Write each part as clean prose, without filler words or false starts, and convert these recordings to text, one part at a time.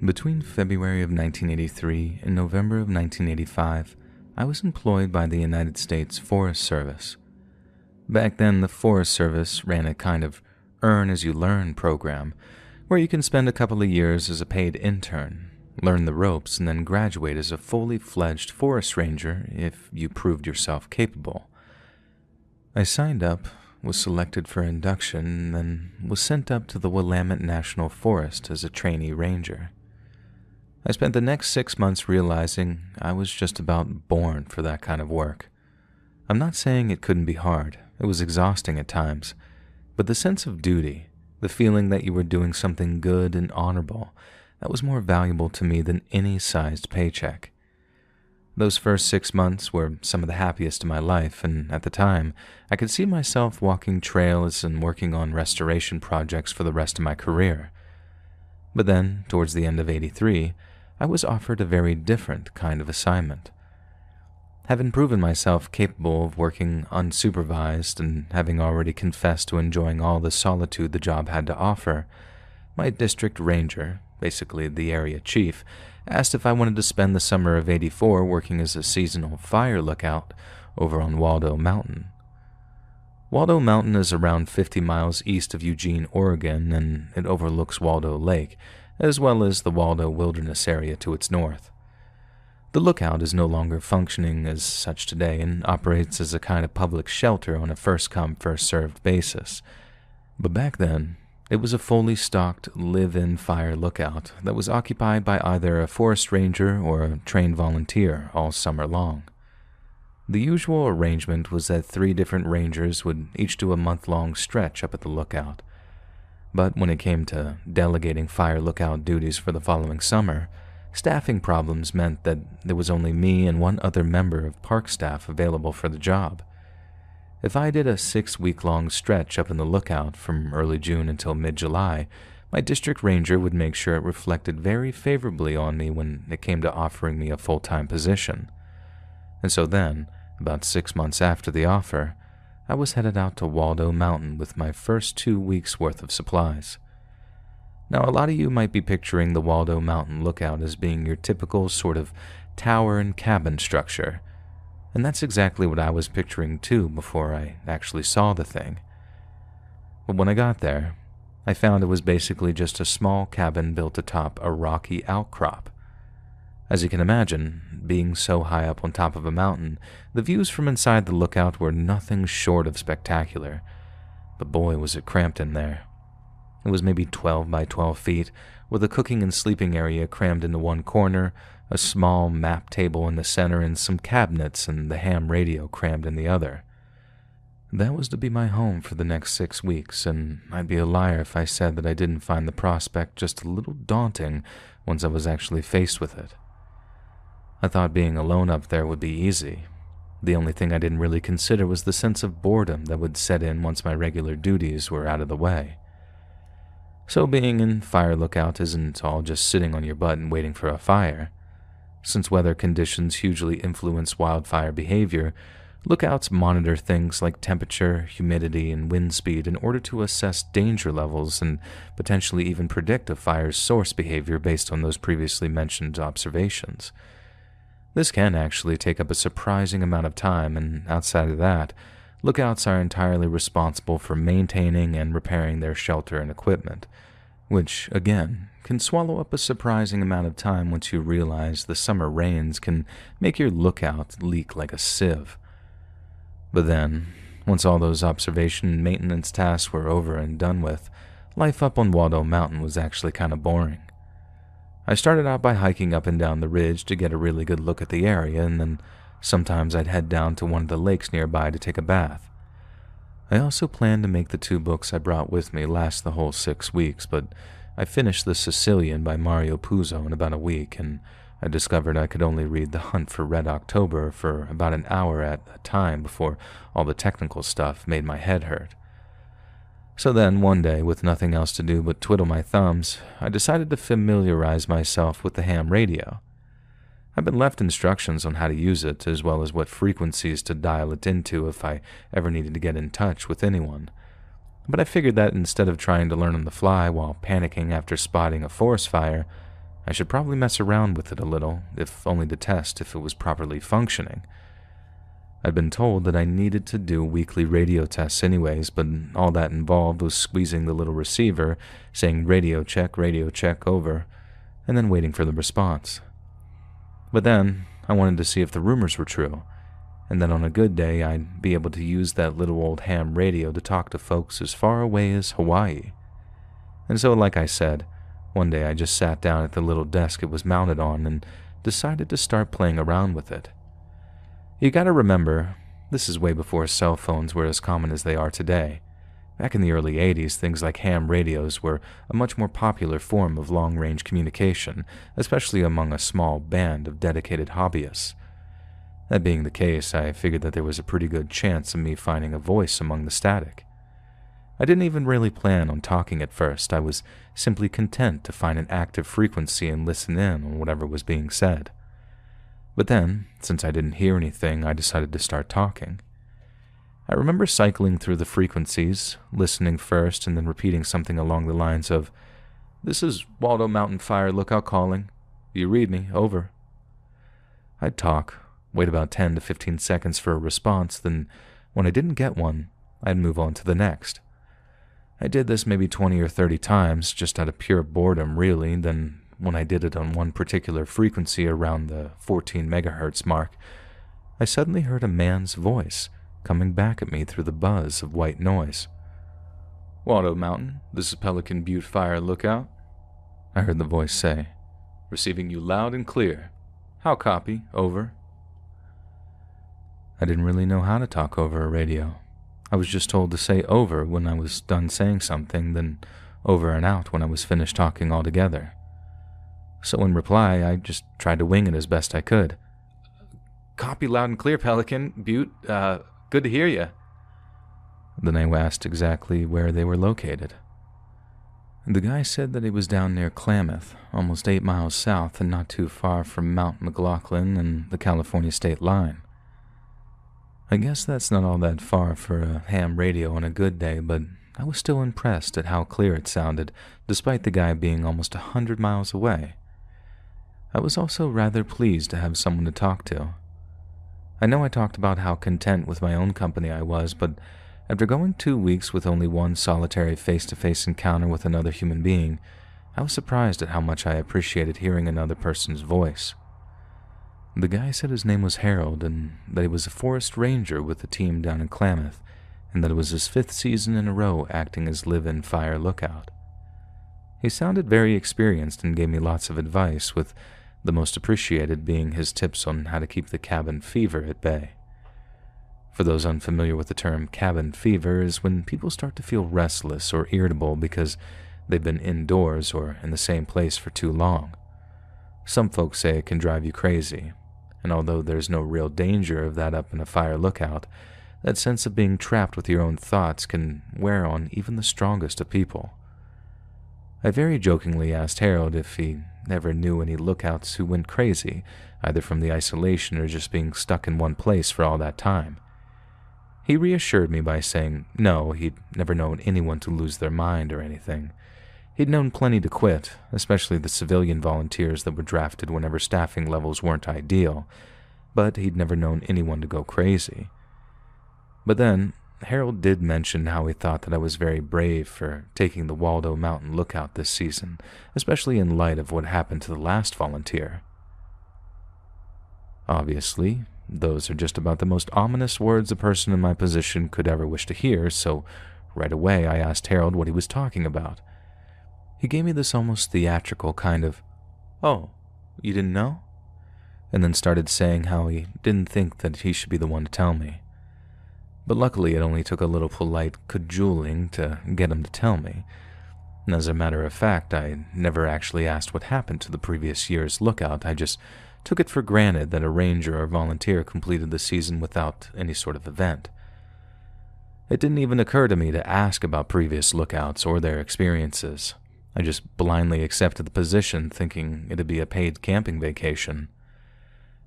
Between February of 1983 and November of 1985, I was employed by the United States Forest Service. Back then, the Forest Service ran a kind of earn-as-you-learn program where you can spend a couple of years as a paid intern, learn the ropes, and then graduate as a fully fledged forest ranger if you proved yourself capable. I signed up, was selected for induction, and then was sent up to the Willamette National Forest as a trainee ranger. I spent the next 6 months realizing I was just about born for that kind of work. I'm not saying it couldn't be hard. It was exhausting at times. But the sense of duty, the feeling that you were doing something good and honorable, that was more valuable to me than any sized paycheck. Those first 6 months were some of the happiest in my life, and at the time, I could see myself walking trails and working on restoration projects for the rest of my career. But then, towards the end of '83, I was offered a very different kind of assignment. Having proven myself capable of working unsupervised and having already confessed to enjoying all the solitude the job had to offer, my district ranger, basically the area chief, asked if I wanted to spend the summer of '84 working as a seasonal fire lookout over on Waldo Mountain. Waldo Mountain is around 50 miles east of Eugene, Oregon, and it overlooks Waldo Lake, as well as the Waldo Wilderness area to its north. The lookout is no longer functioning as such today and operates as a kind of public shelter on a first-come, first-served basis. But back then, it was a fully stocked live-in fire lookout that was occupied by either a forest ranger or a trained volunteer all summer long. The usual arrangement was that 3 different rangers would each do a month-long stretch up at the lookout. But when it came to delegating fire lookout duties for the following summer, staffing problems meant that there was only me and 1 other member of park staff available for the job. If I did a 6-week-long stretch up in the lookout from early June until mid-July, my district ranger would make sure it reflected very favorably on me when it came to offering me a full-time position. And so then, about 6 months after the offer, I was headed out to Waldo Mountain with my first 2 weeks' worth of supplies. Now, a lot of you might be picturing the Waldo Mountain lookout as being your typical sort of tower and cabin structure, and that's exactly what I was picturing too before I actually saw the thing. But when I got there, I found it was basically just a small cabin built atop a rocky outcrop. As you can imagine, being so high up on top of a mountain, the views from inside the lookout were nothing short of spectacular. But boy, was it cramped in there. It was maybe 12 by 12 feet, with a cooking and sleeping area crammed into one corner, a small map table in the center, and some cabinets and the ham radio crammed in the other. That was to be my home for the next 6 weeks, and I'd be a liar if I said that I didn't find the prospect just a little daunting once I was actually faced with it. I thought being alone up there would be easy. The only thing I didn't really consider was the sense of boredom that would set in once my regular duties were out of the way. So being in fire lookout isn't all just sitting on your butt and waiting for a fire. Since weather conditions hugely influence wildfire behavior, lookouts monitor things like temperature, humidity, and wind speed in order to assess danger levels and potentially even predict a fire's source behavior based on those previously mentioned observations. This can actually take up a surprising amount of time, and outside of that, lookouts are entirely responsible for maintaining and repairing their shelter and equipment, which, again, can swallow up a surprising amount of time once you realize the summer rains can make your lookout leak like a sieve. But then, once all those observation and maintenance tasks were over and done with, life up on Waldo Mountain was actually kind of boring. I started out by hiking up and down the ridge to get a really good look at the area, and then sometimes I'd head down to one of the lakes nearby to take a bath. I also planned to make the 2 books I brought with me last the whole 6 weeks, but I finished The Sicilian by Mario Puzo in about a week, and I discovered I could only read The Hunt for Red October for about an hour at a time before all the technical stuff made my head hurt. So then, one day, with nothing else to do but twiddle my thumbs, I decided to familiarize myself with the ham radio. I've been left instructions on how to use it, as well as what frequencies to dial it into if I ever needed to get in touch with anyone. But I figured that instead of trying to learn on the fly while panicking after spotting a forest fire, I should probably mess around with it a little, if only to test if it was properly functioning. I'd been told that I needed to do weekly radio tests anyways, but all that involved was squeezing the little receiver, saying radio check, over, and then waiting for the response. But then, I wanted to see if the rumors were true, and that on a good day I'd be able to use that little old ham radio to talk to folks as far away as Hawaii. And so, like I said, one day I just sat down at the little desk it was mounted on and decided to start playing around with it. You gotta remember, this is way before cell phones were as common as they are today. Back in the early 80s, things like ham radios were a much more popular form of long-range communication, especially among a small band of dedicated hobbyists. That being the case, I figured that there was a pretty good chance of me finding a voice among the static. I didn't even really plan on talking at first. I was simply content to find an active frequency and listen in on whatever was being said. But then, since I didn't hear anything, I decided to start talking. I remember cycling through the frequencies, listening first and then repeating something along the lines of, "This is Waldo Mountain Fire Lookout calling. You read me, over." I'd talk, wait about 10 to 15 seconds for a response, then when I didn't get one, I'd move on to the next. I did this maybe 20 or 30 times, just out of pure boredom really. Then when I did it on one particular frequency around the 14 megahertz mark, I suddenly heard a man's voice coming back at me through the buzz of white noise. "Waldo Mountain, this is Pelican Butte Fire Lookout," I heard the voice say. "Receiving you loud and clear. How copy, over." I didn't really know how to talk over a radio. I was just told to say over when I was done saying something, then over and out when I was finished talking altogether. So in reply, I just tried to wing it as best I could. "Copy loud and clear, Pelican, Butte, good to hear you." Then I asked exactly where they were located. The guy said that he was down near Klamath, almost 8 miles south and not too far from Mount McLaughlin and the California state line. I guess that's not all that far for a ham radio on a good day, but I was still impressed at how clear it sounded, despite the guy being almost 100 miles away. I was also rather pleased to have someone to talk to. I know I talked about how content with my own company I was, but after going 2 weeks with only one solitary face-to-face encounter with another human being, I was surprised at how much I appreciated hearing another person's voice. The guy said his name was Harold, and that he was a forest ranger with the team down in Klamath, and that it was his 5th season in a row acting as live-in fire lookout. He sounded very experienced and gave me lots of advice, with the most appreciated being his tips on how to keep the cabin fever at bay. For those unfamiliar with the term, cabin fever is when people start to feel restless or irritable because they've been indoors or in the same place for too long. Some folks say it can drive you crazy, and although there's no real danger of that up in a fire lookout, that sense of being trapped with your own thoughts can wear on even the strongest of people. I very jokingly asked Harold if he never knew any lookouts who went crazy, either from the isolation or just being stuck in one place for all that time. He reassured me by saying no, he'd never known anyone to lose their mind or anything. He'd known plenty to quit, especially the civilian volunteers that were drafted whenever staffing levels weren't ideal, but he'd never known anyone to go crazy. But then, Harold did mention how he thought that I was very brave for taking the Waldo Mountain Lookout this season, especially in light of what happened to the last volunteer. Obviously, those are just about the most ominous words a person in my position could ever wish to hear, so right away I asked Harold what he was talking about. He gave me this almost theatrical kind of, "Oh, you didn't know?" and then started saying how he didn't think that he should be the one to tell me. But luckily it only took a little polite cajoling to get him to tell me. And as a matter of fact, I never actually asked what happened to the previous year's lookout. I just took it for granted that a ranger or volunteer completed the season without any sort of event. It didn't even occur to me to ask about previous lookouts or their experiences. I just blindly accepted the position, thinking it'd be a paid camping vacation.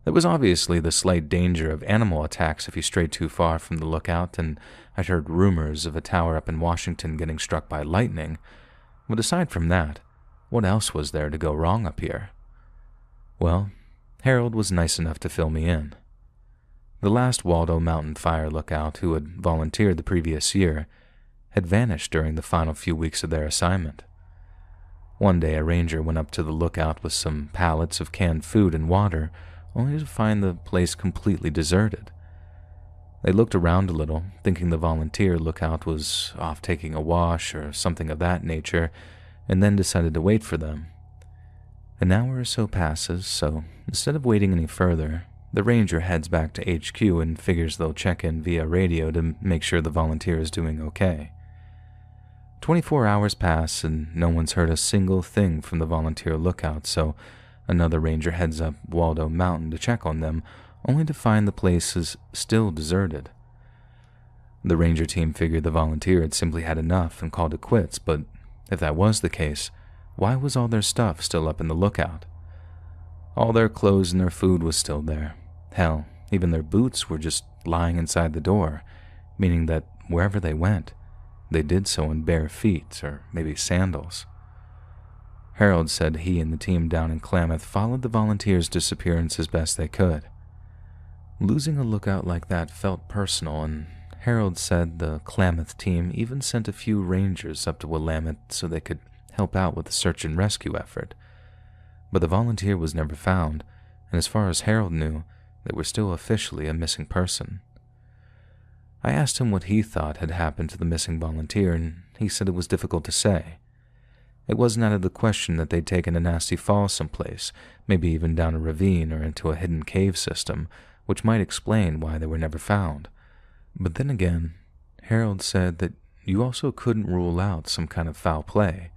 There was obviously the slight danger of animal attacks if you strayed too far from the lookout, and I'd heard rumors of a tower up in Washington getting struck by lightning. But aside from that, What else was there to go wrong up here? Well, Harold was nice enough to fill me in. The last Waldo Mountain fire lookout, who had volunteered the previous year, had vanished during the final few weeks of their assignment. One day a ranger went up to the lookout with some pallets of canned food and water, only to find the place completely deserted. They looked around a little, thinking the volunteer lookout was off taking a wash or something of that nature, and then decided to wait for them. An hour or so passes, so instead of waiting any further, the ranger heads back to HQ and figures they'll check in via radio to make sure the volunteer is doing okay. 24 hours pass and no one's heard a single thing from the volunteer lookout, so another ranger heads up Waldo Mountain to check on them, only to find the place is still deserted. The ranger team figured the volunteer had simply had enough and called it quits, but if that was the case, why was all their stuff still up in the lookout? All their clothes and their food was still there. Hell, even their boots were just lying inside the door, meaning that wherever they went, they did so in bare feet or maybe sandals. Harold said he and the team down in Klamath followed the volunteers' disappearance as best they could. Losing a lookout like that felt personal, and Harold said the Klamath team even sent a few rangers up to Willamette so they could help out with the search and rescue effort. But the volunteer was never found, and as far as Harold knew, they were still officially a missing person. I asked him what he thought had happened to the missing volunteer, and he said it was difficult to say. It wasn't out of the question that they'd taken a nasty fall someplace, maybe even down a ravine or into a hidden cave system, which might explain why they were never found. But then again, Harold said that you also couldn't rule out some kind of foul play.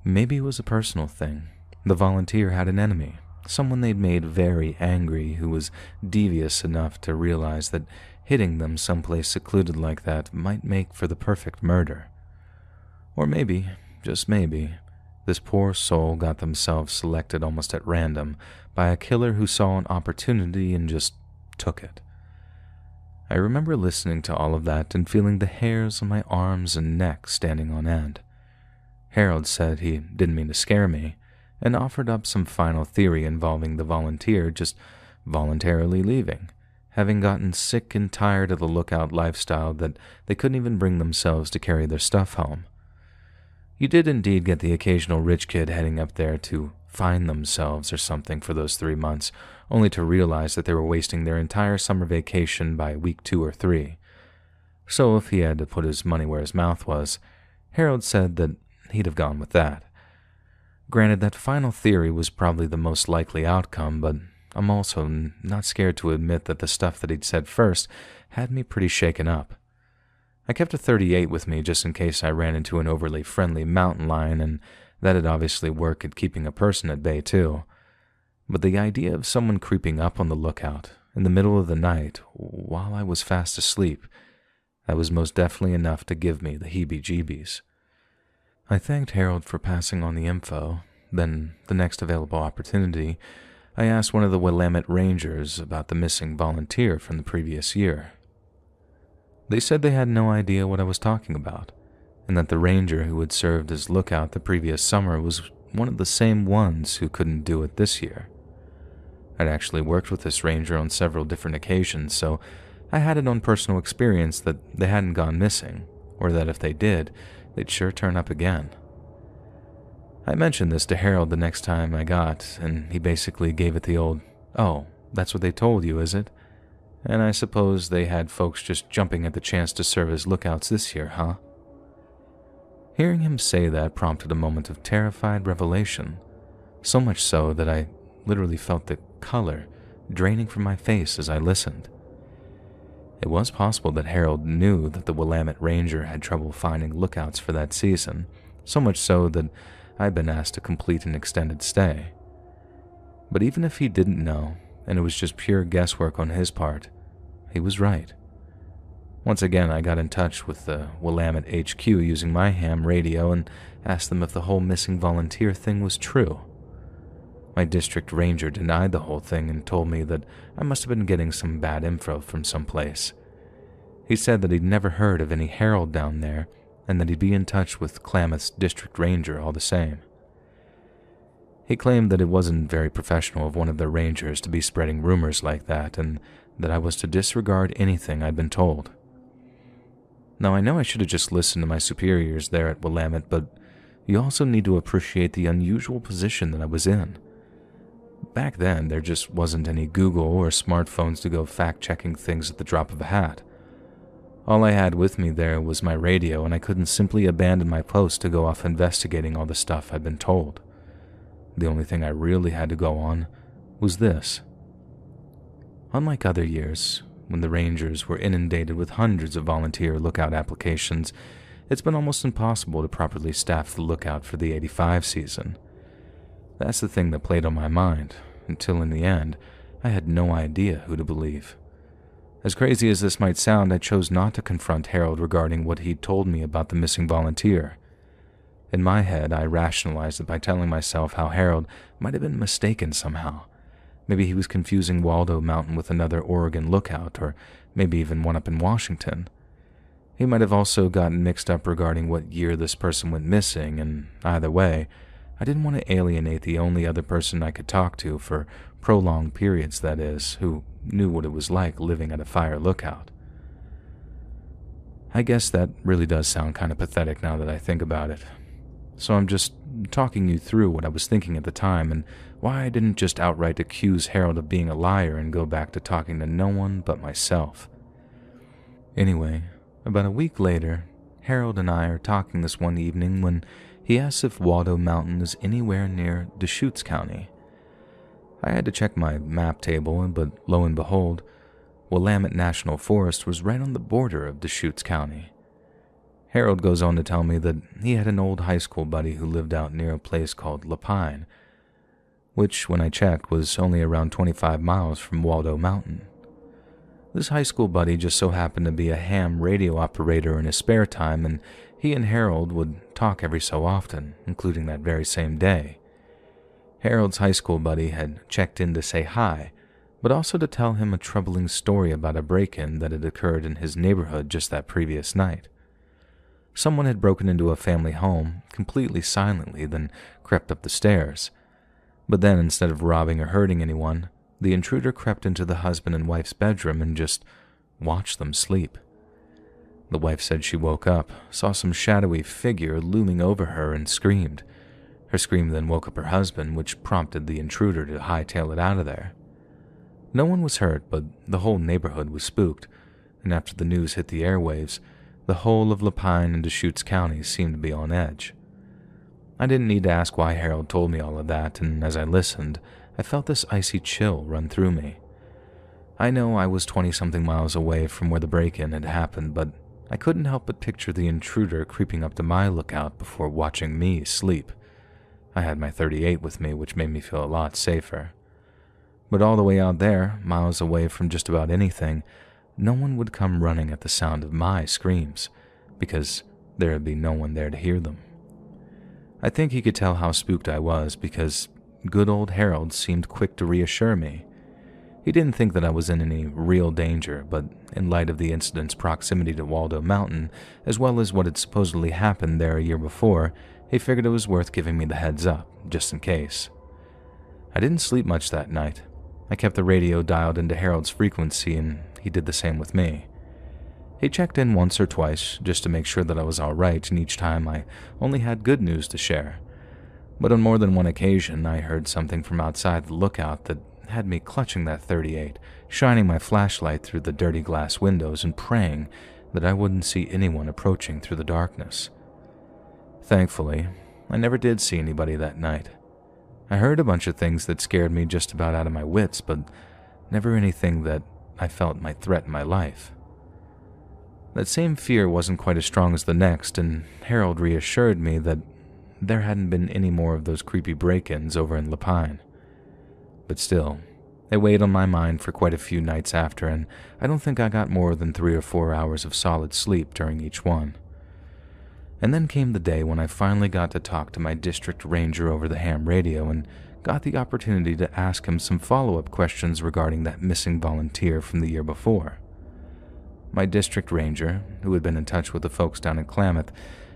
Maybe it was a personal thing. The volunteer had an enemy, someone they'd made very angry who was devious enough to realize that hitting them someplace secluded like that might make for the perfect murder. Or maybe, just maybe, this poor soul got themselves selected almost at random by a killer who saw an opportunity and just took it. I remember listening to all of that and feeling the hairs on my arms and neck standing on end. Harold said he didn't mean to scare me, and offered up some final theory involving the volunteer just voluntarily leaving, having gotten sick and tired of the lookout lifestyle that they couldn't even bring themselves to carry their stuff home. You did indeed get the occasional rich kid heading up there to find themselves or something for those 3 months, only to realize that they were wasting their entire summer vacation by week 2 or 3. So if he had to put his money where his mouth was, Harold said that he'd have gone with that. Granted, that final theory was probably the most likely outcome, but I'm also not scared to admit that the stuff that he'd said first had me pretty shaken up. I kept a .38 with me just in case I ran into an overly friendly mountain lion, and that'd obviously work at keeping a person at bay too. But the idea of someone creeping up on the lookout in the middle of the night while I was fast asleep, that was most definitely enough to give me the heebie-jeebies. I thanked Harold for passing on the info. Then, the next available opportunity, I asked one of the Willamette Rangers about the missing volunteer from the previous year. They said they had no idea what I was talking about, and that the ranger who had served as lookout the previous summer was one of the same ones who couldn't do it this year. I'd actually worked with this ranger on several different occasions, so I had it on personal experience that they hadn't gone missing, or that if they did, they'd sure turn up again. I mentioned this to Harold the next time I got, and he basically gave it the old, "Oh, that's what they told you, is it? And I suppose they had folks just jumping at the chance to serve as lookouts this year, huh?" Hearing him say that prompted a moment of terrified revelation, so much so that I literally felt the color draining from my face as I listened. It was possible that Harold knew that the Willamette Ranger had trouble finding lookouts for that season, so much so that I'd been asked to complete an extended stay. But even if he didn't know, and it was just pure guesswork on his part, he was right. Once again, I got in touch with the Willamette HQ using my ham radio and asked them if the whole missing volunteer thing was true. My district ranger denied the whole thing and told me that I must have been getting some bad info from someplace. He said that he'd never heard of any Harold down there, and that he'd be in touch with Klamath's district ranger all the same. He claimed that it wasn't very professional of one of their rangers to be spreading rumors like that, and that I was to disregard anything I'd been told. Now, I know I should have just listened to my superiors there at Willamette, but you also need to appreciate the unusual position that I was in. Back then, there just wasn't any Google or smartphones to go fact-checking things at the drop of a hat. All I had with me there was my radio, and I couldn't simply abandon my post to go off investigating all the stuff I'd been told. The only thing I really had to go on was this. Unlike other years, when the Rangers were inundated with hundreds of volunteer lookout applications, it's been almost impossible to properly staff the lookout for the '85 season. That's the thing that played on my mind, until in the end, I had no idea who to believe. As crazy as this might sound, I chose not to confront Harold regarding what he'd told me about the missing volunteer. In my head, I rationalized it by telling myself how Harold might have been mistaken somehow. Maybe he was confusing Waldo Mountain with another Oregon lookout, or maybe even one up in Washington. He might have also gotten mixed up regarding what year this person went missing, and either way, I didn't want to alienate the only other person I could talk to for prolonged periods, that is, who knew what it was like living at a fire lookout. I guess that really does sound kind of pathetic now that I think about it. So I'm just talking you through what I was thinking at the time and why I didn't just outright accuse Harold of being a liar and go back to talking to no one but myself. Anyway, about a week later, Harold and I are talking this one evening when he asks if Waldo Mountain is anywhere near Deschutes County. I had to check my map table, but lo and behold, Willamette National Forest was right on the border of Deschutes County. Harold goes on to tell me that he had an old high school buddy who lived out near a place called Lapine, which, when I checked, was only around 25 miles from Waldo Mountain. This high school buddy just so happened to be a ham radio operator in his spare time, and he and Harold would talk every so often, including that very same day. Harold's high school buddy had checked in to say hi, but also to tell him a troubling story about a break-in that had occurred in his neighborhood just that previous night. Someone had broken into a family home completely silently, then crept up the stairs. But then, instead of robbing or hurting anyone, the intruder crept into the husband and wife's bedroom and just watched them sleep. The wife said she woke up, saw some shadowy figure looming over her, and screamed. Her scream then woke up her husband, which prompted the intruder to hightail it out of there. No one was hurt, but the whole neighborhood was spooked, and after the news hit the airwaves, the whole of Lapine and Deschutes counties seemed to be on edge. I didn't need to ask why Harold told me all of that, and as I listened, I felt this icy chill run through me. I know I was 20-something miles away from where the break-in had happened, but I couldn't help but picture the intruder creeping up to my lookout before watching me sleep. I had my .38 with me, which made me feel a lot safer. But all the way out there, miles away from just about anything, no one would come running at the sound of my screams, because there would be no one there to hear them. I think he could tell how spooked I was, because good old Harold seemed quick to reassure me. He didn't think that I was in any real danger, but in light of the incident's proximity to Waldo Mountain, as well as what had supposedly happened there a year before, he figured it was worth giving me the heads up, just in case. I didn't sleep much that night. I kept the radio dialed into Harold's frequency, and he did the same with me. He checked in once or twice, just to make sure that I was all right, and each time I only had good news to share. But on more than one occasion, I heard something from outside the lookout that had me clutching that .38, shining my flashlight through the dirty glass windows and praying that I wouldn't see anyone approaching through the darkness. Thankfully, I never did see anybody that night. I heard a bunch of things that scared me just about out of my wits, but never anything that I felt might threaten my life. That same fear wasn't quite as strong as the next, and Harold reassured me that there hadn't been any more of those creepy break-ins over in Lapine. But still, it weighed on my mind for quite a few nights after, and I don't think I got more than 3 or 4 hours of solid sleep during each one. And then came the day when I finally got to talk to my district ranger over the ham radio and got the opportunity to ask him some follow-up questions regarding that missing volunteer from the year before. My district ranger, who had been in touch with the folks down in Klamath,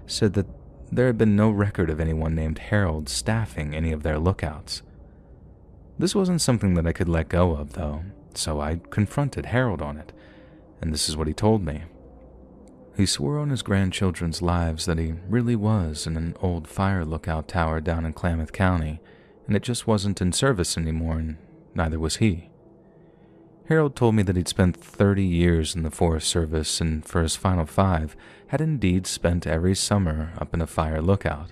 said that there had been no record of anyone named Harold staffing any of their lookouts. This wasn't something that I could let go of, though, so I confronted Harold on it, and this is what he told me. He swore on his grandchildren's lives that he really was in an old fire lookout tower down in Klamath County, and it just wasn't in service anymore, and neither was he. Harold told me that he'd spent 30 years in the Forest Service, and for his final 5, had indeed spent every summer up in a fire lookout.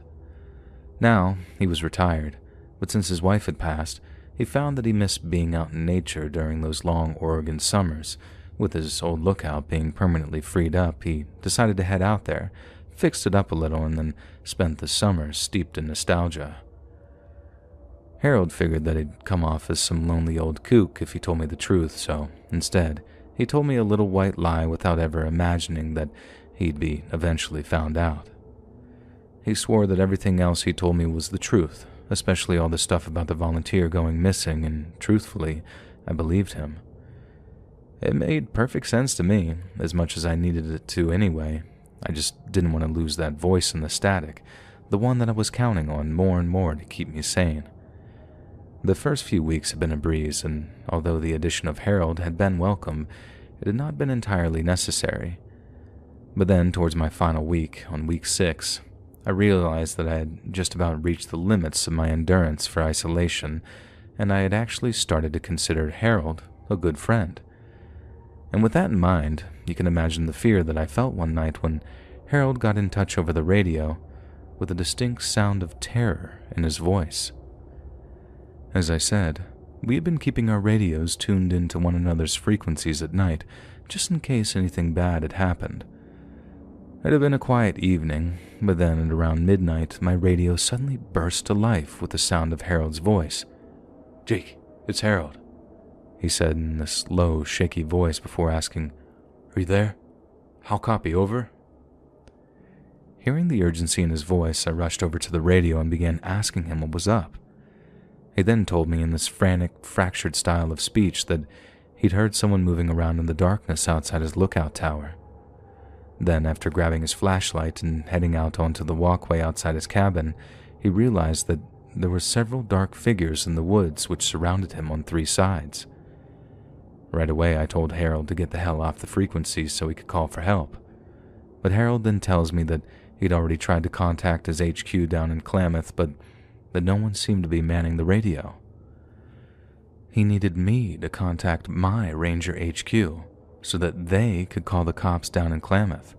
Now, he was retired, but since his wife had passed, he found that he missed being out in nature during those long Oregon summers. With his old lookout being permanently freed up, he decided to head out there, fixed it up a little, and then spent the summer steeped in nostalgia. Harold figured that he'd come off as some lonely old kook if he told me the truth, so instead, he told me a little white lie without ever imagining that he'd be eventually found out. He swore that everything else he told me was the truth, especially all the stuff about the volunteer going missing, and truthfully, I believed him. It made perfect sense to me, as much as I needed it to anyway. I just didn't want to lose that voice in the static, the one that I was counting on more and more to keep me sane. The first few weeks had been a breeze, and although the addition of Harold had been welcome, it had not been entirely necessary. But then, towards my final week, on week 6, I realized that I had just about reached the limits of my endurance for isolation, and I had actually started to consider Harold a good friend. And with that in mind, you can imagine the fear that I felt one night when Harold got in touch over the radio with a distinct sound of terror in his voice. As I said, we had been keeping our radios tuned into one another's frequencies at night, just in case anything bad had happened. It had been a quiet evening, but then at around midnight, my radio suddenly burst to life with the sound of Harold's voice. "Jake, it's Harold," he said in this low, shaky voice before asking, "Are you there? How copy, over?" Hearing the urgency in his voice, I rushed over to the radio and began asking him what was up. He then told me in this frantic, fractured style of speech that he'd heard someone moving around in the darkness outside his lookout tower. Then, after grabbing his flashlight and heading out onto the walkway outside his cabin, he realized that there were several dark figures in the woods which surrounded him on 3 sides. Right away, I told Harold to get the hell off the frequency so he could call for help. But Harold then tells me that he'd already tried to contact his HQ down in Klamath, but that no one seemed to be manning the radio. He needed me to contact my Ranger HQ so that they could call the cops down in Klamath.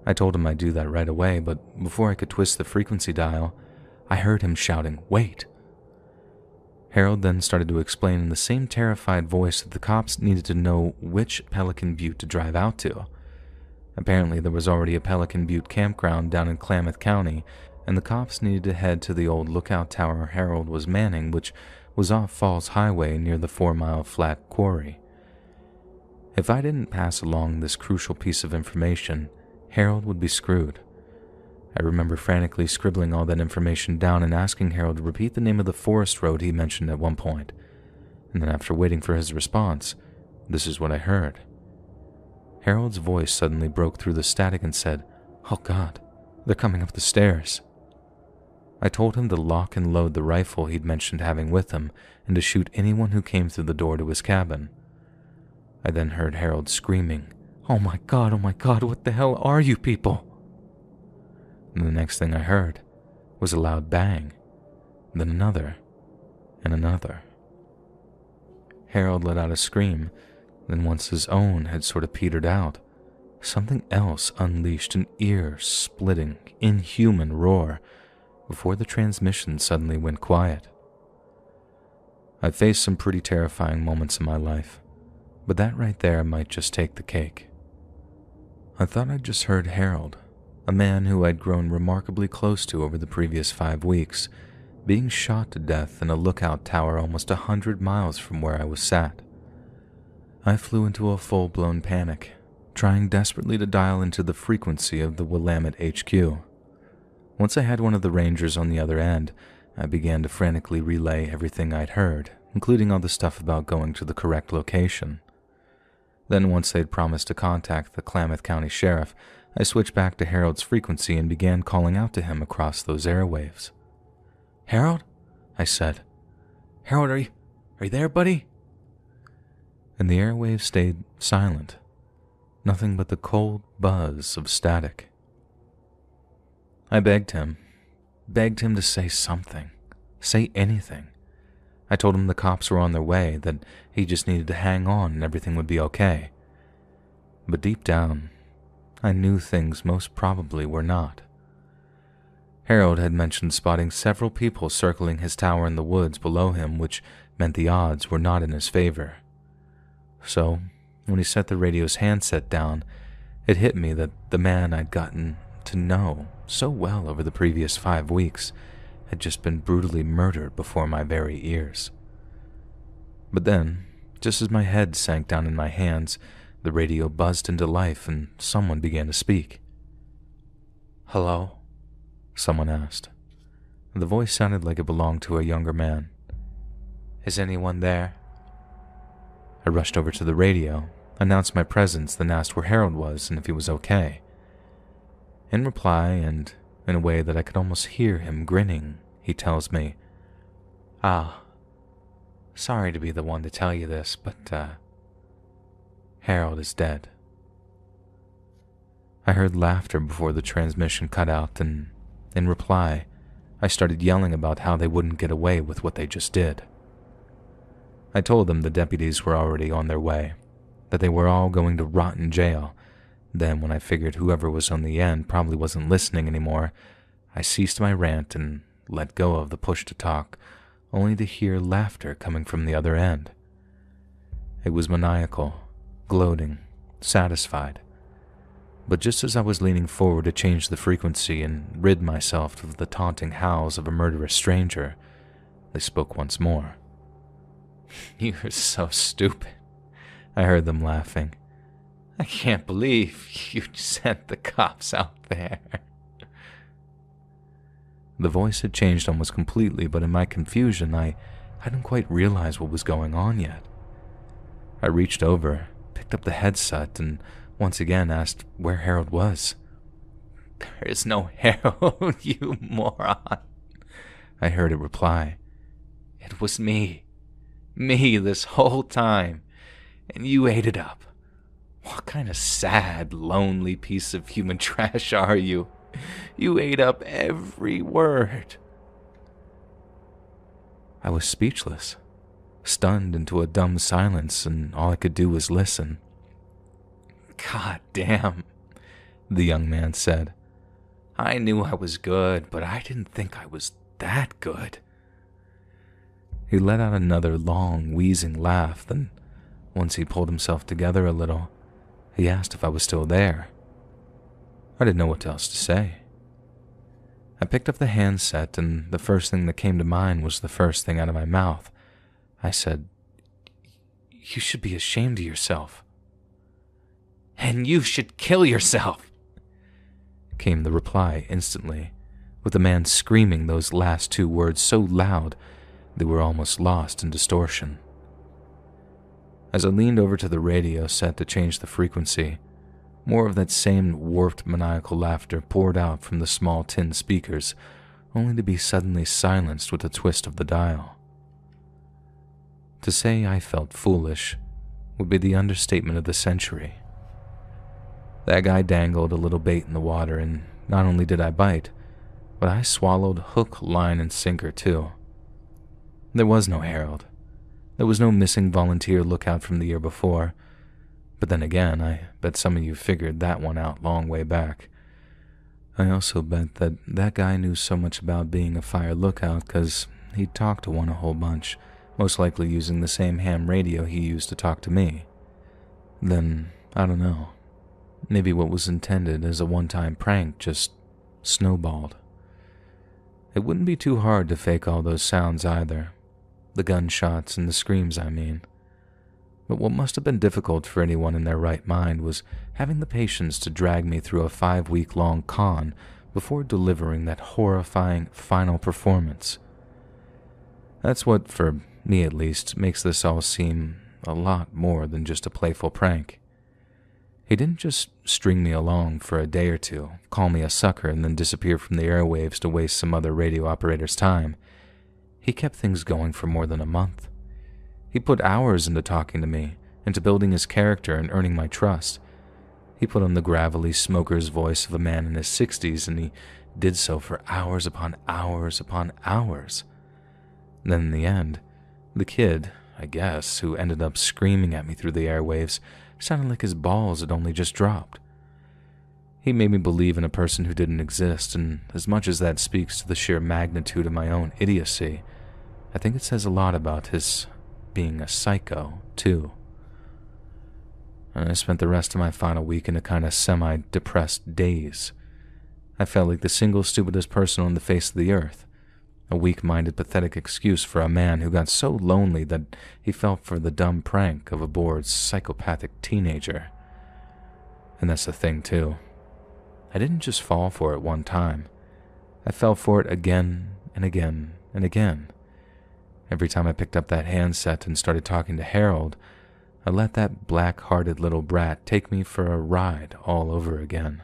I told him I'd do that right away, but before I could twist the frequency dial, I heard him shouting, "Wait!" Harold then started to explain in the same terrified voice that the cops needed to know which Pelican Butte to drive out to. Apparently, there was already a Pelican Butte campground down in Klamath County, and the cops needed to head to the old lookout tower Harold was manning, which was off Falls Highway near the 4-mile flat quarry. If I didn't pass along this crucial piece of information, Harold would be screwed. I remember frantically scribbling all that information down and asking Harold to repeat the name of the forest road he mentioned at one point. And then after waiting for his response, this is what I heard. Harold's voice suddenly broke through the static and said, "Oh God, they're coming up the stairs." I told him to lock and load the rifle he'd mentioned having with him and to shoot anyone who came through the door to his cabin. I then heard Harold screaming, oh my God, what the hell are you people?" And the next thing I heard was a loud bang, then another, and another. Harold let out a scream, then once his own had sort of petered out, something else unleashed an ear-splitting, inhuman roar before the transmission suddenly went quiet. I've faced some pretty terrifying moments in my life, but that right there might just take the cake. I thought I'd just heard Harold, a man who I'd grown remarkably close to over the previous 5 weeks, being shot to death in a lookout tower almost 100 miles from where I was sat. I flew into a full-blown panic, trying desperately to dial into the frequency of the Willamette HQ. Once I had one of the Rangers on the other end, I began to frantically relay everything I'd heard, including all the stuff about going to the correct location. Then once they'd promised to contact the Klamath County Sheriff, I switched back to Harold's frequency and began calling out to him across those airwaves. "Harold?" I said. "Harold, are you there, buddy?" And the airwaves stayed silent. Nothing but the cold buzz of static. I begged him to say something, say anything. I told him the cops were on their way, that he just needed to hang on and everything would be okay. But deep down, I knew things most probably were not. Harold had mentioned spotting several people circling his tower in the woods below him, which meant the odds were not in his favor. So, when he set the radio's handset down, it hit me that the man I'd gotten to know so well over the previous 5 weeks had just been brutally murdered before my very ears. But then, just as my head sank down in my hands, the radio buzzed into life and someone began to speak. "Hello?" someone asked. The voice sounded like it belonged to a younger man. "Is anyone there?" I rushed over to the radio, announced my presence, then asked where Harold was and if he was okay. In reply, and in a way that I could almost hear him grinning, he tells me, sorry to be the one to tell you this, but, Harold is dead." I heard laughter before the transmission cut out, and in reply, I started yelling about how they wouldn't get away with what they just did. I told them the deputies were already on their way, that they were all going to rot in jail. Then, when I figured whoever was on the end probably wasn't listening anymore, I ceased my rant and let go of the push to talk, only to hear laughter coming from the other end. It was maniacal, gloating, satisfied. But just as I was leaning forward to change the frequency and rid myself of the taunting howls of a murderous stranger, they spoke once more. "You're so stupid," I heard them laughing. "I can't believe you sent the cops out there." The voice had changed almost completely, but in my confusion, I hadn't quite realized what was going on yet. I reached over, picked up the headset, and once again asked where Harold was. "There is no Harold, you moron," I heard it reply. "It was me this whole time, and you ate it up. What kind of sad, lonely piece of human trash are you? You ate up every word." I was speechless, stunned into a dumb silence, and all I could do was listen. "God damn," the young man said. "I knew I was good, but I didn't think I was that good." He let out another long, wheezing laugh, then, once he pulled himself together a little, he asked if I was still there. I didn't know what else to say. I picked up the handset, and the first thing that came to mind was the first thing out of my mouth. I said, "You should be ashamed of yourself." "And you should kill yourself," came the reply instantly, with the man screaming those last 2 words so loud they were almost lost in distortion. As I leaned over to the radio set to change the frequency, more of that same warped maniacal laughter poured out from the small tin speakers, only to be suddenly silenced with a twist of the dial. To say I felt foolish would be the understatement of the century. That guy dangled a little bait in the water, and not only did I bite, but I swallowed hook, line, and sinker too. There was no Harold. There was no missing volunteer lookout from the year before. But then again, I bet some of you figured that one out long way back. I also bet that that guy knew so much about being a fire lookout because he talked to one a whole bunch, most likely using the same ham radio he used to talk to me. Then, I don't know. Maybe what was intended as a one-time prank just snowballed. It wouldn't be too hard to fake all those sounds either. The gunshots and the screams, I mean. But what must have been difficult for anyone in their right mind was having the patience to drag me through a 5-week-long con before delivering that horrifying final performance. That's what, for me at least, makes this all seem a lot more than just a playful prank. He didn't just string me along for a day or two, call me a sucker, and then disappear from the airwaves to waste some other radio operator's time. He kept things going for more than a month. He put hours into talking to me, into building his character and earning my trust. He put on the gravelly smoker's voice of a man in his 60s, and he did so for hours upon hours upon hours. Then in the end, the kid, I guess, who ended up screaming at me through the airwaves, sounded like his balls had only just dropped. He made me believe in a person who didn't exist, and as much as that speaks to the sheer magnitude of my own idiocy, I think it says a lot about his being a psycho, too. And I spent the rest of my final week in a kind of semi-depressed daze. I felt like the single stupidest person on the face of the earth, a weak-minded, pathetic excuse for a man who got so lonely that he fell for the dumb prank of a bored, psychopathic teenager. And that's the thing, too. I didn't just fall for it one time. I fell for it again and again and again. Every time I picked up that handset and started talking to Harold, I let that black-hearted little brat take me for a ride all over again.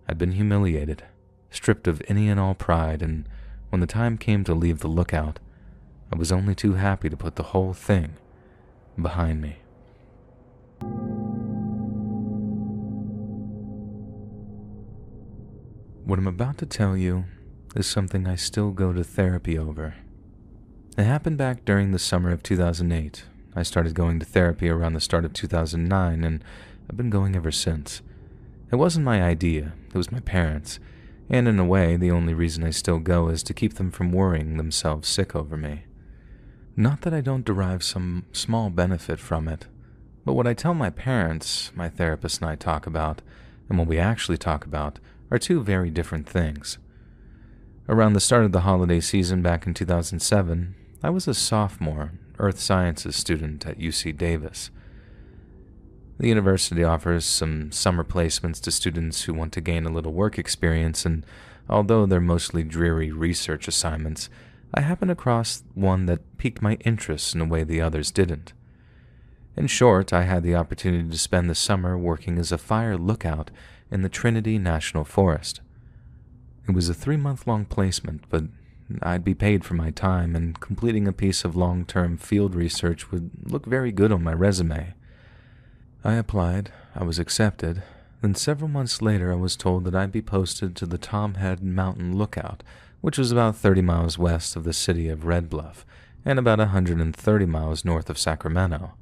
I'd been humiliated, stripped of any and all pride, and when the time came to leave the lookout, I was only too happy to put the whole thing behind me. What I'm about to tell you is something I still go to therapy over. It happened back during the summer of 2008. I started going to therapy around the start of 2009, and I've been going ever since. It wasn't my idea, it was my parents', and in a way, the only reason I still go is to keep them from worrying themselves sick over me. Not that I don't derive some small benefit from it, but what I tell my parents, my therapist and I talk about, and what we actually talk about, are two very different things. Around the start of the holiday season back in 2007, I was a sophomore Earth Sciences student at UC Davis. The university offers some summer placements to students who want to gain a little work experience, and although they're mostly dreary research assignments, I happened across one that piqued my interest in a way the others didn't. In short, I had the opportunity to spend the summer working as a fire lookout in the Trinity National Forest. It was a 3-month-long placement, but I'd be paid for my time, and completing a piece of long-term field research would look very good on my resume. I applied, I was accepted, then several months later I was told that I'd be posted to the Tom Head Mountain Lookout, which was about 30 miles west of the city of Red Bluff, and about 130 miles north of Sacramento.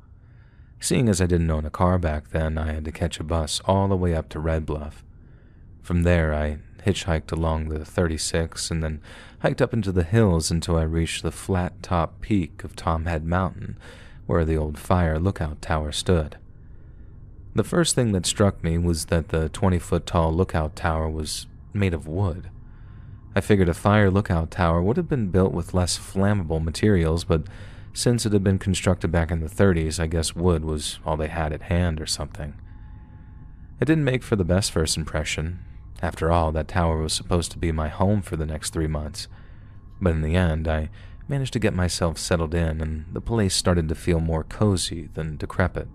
Seeing as I didn't own a car back then, I had to catch a bus all the way up to Red Bluff. From there, I hitchhiked along the 36 and then hiked up into the hills until I reached the flat-top peak of Tom Head Mountain, where the old fire lookout tower stood. The first thing that struck me was that the 20-foot-tall lookout tower was made of wood. I figured a fire lookout tower would have been built with less flammable materials, but since it had been constructed back in the 30s, I guess wood was all they had at hand or something. It didn't make for the best first impression. After all, that tower was supposed to be my home for the next 3 months. But in the end, I managed to get myself settled in, and the place started to feel more cozy than decrepit.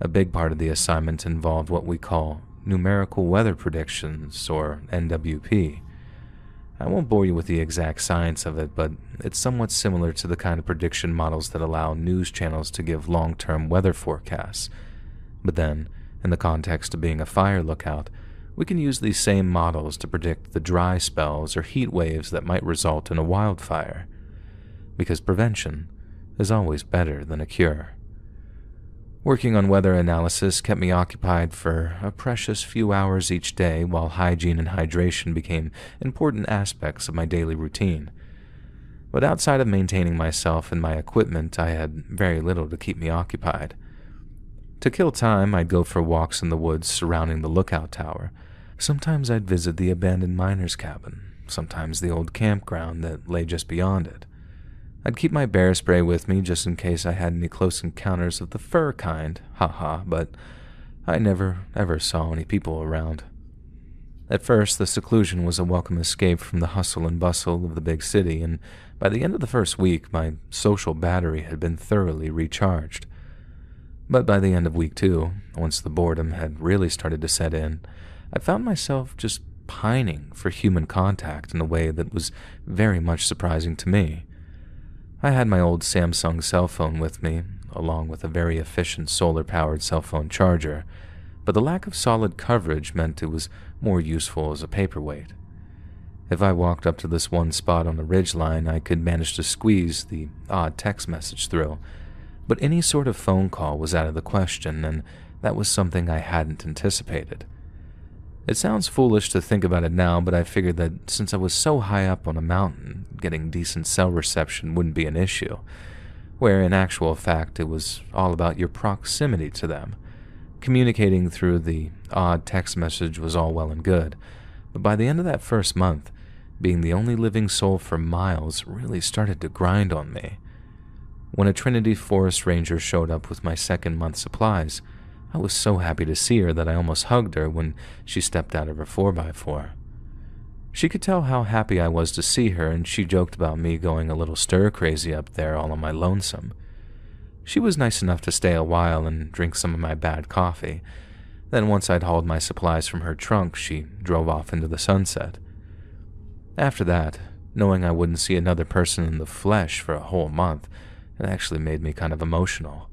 A big part of the assignment involved what we call numerical weather predictions, or NWP. I won't bore you with the exact science of it, but it's somewhat similar to the kind of prediction models that allow news channels to give long-term weather forecasts. But then, in the context of being a fire lookout, we can use these same models to predict the dry spells or heat waves that might result in a wildfire, because prevention is always better than a cure. Working on weather analysis kept me occupied for a precious few hours each day, while hygiene and hydration became important aspects of my daily routine. But outside of maintaining myself and my equipment, I had very little to keep me occupied. To kill time, I'd go for walks in the woods surrounding the lookout tower. Sometimes I'd visit the abandoned miner's cabin, sometimes the old campground that lay just beyond it. I'd keep my bear spray with me just in case I had any close encounters of the fur kind, but I never ever saw any people around. At first, the seclusion was a welcome escape from the hustle and bustle of the big city, and by the end of the first week, my social battery had been thoroughly recharged. But by the end of week 2, once the boredom had really started to set in, I found myself just pining for human contact in a way that was very much surprising to me. I had my old Samsung cell phone with me, along with a very efficient solar-powered cell phone charger, but the lack of solid coverage meant it was more useful as a paperweight. If I walked up to this one spot on the ridgeline, I could manage to squeeze the odd text message through, but any sort of phone call was out of the question, and that was something I hadn't anticipated. It sounds foolish to think about it now, but I figured that since I was so high up on a mountain, getting decent cell reception wouldn't be an issue, where in actual fact it was all about your proximity to them. Communicating through the odd text message was all well and good, but by the end of that first month, being the only living soul for miles really started to grind on me. When a Trinity Forest Ranger showed up with my second month's supplies, I was so happy to see her that I almost hugged her when she stepped out of her 4x4. She could tell how happy I was to see her, and she joked about me going a little stir-crazy up there all on my lonesome. She was nice enough to stay a while and drink some of my bad coffee. Then once I'd hauled my supplies from her trunk, she drove off into the sunset. After that, knowing I wouldn't see another person in the flesh for a whole month, it actually made me kind of emotional.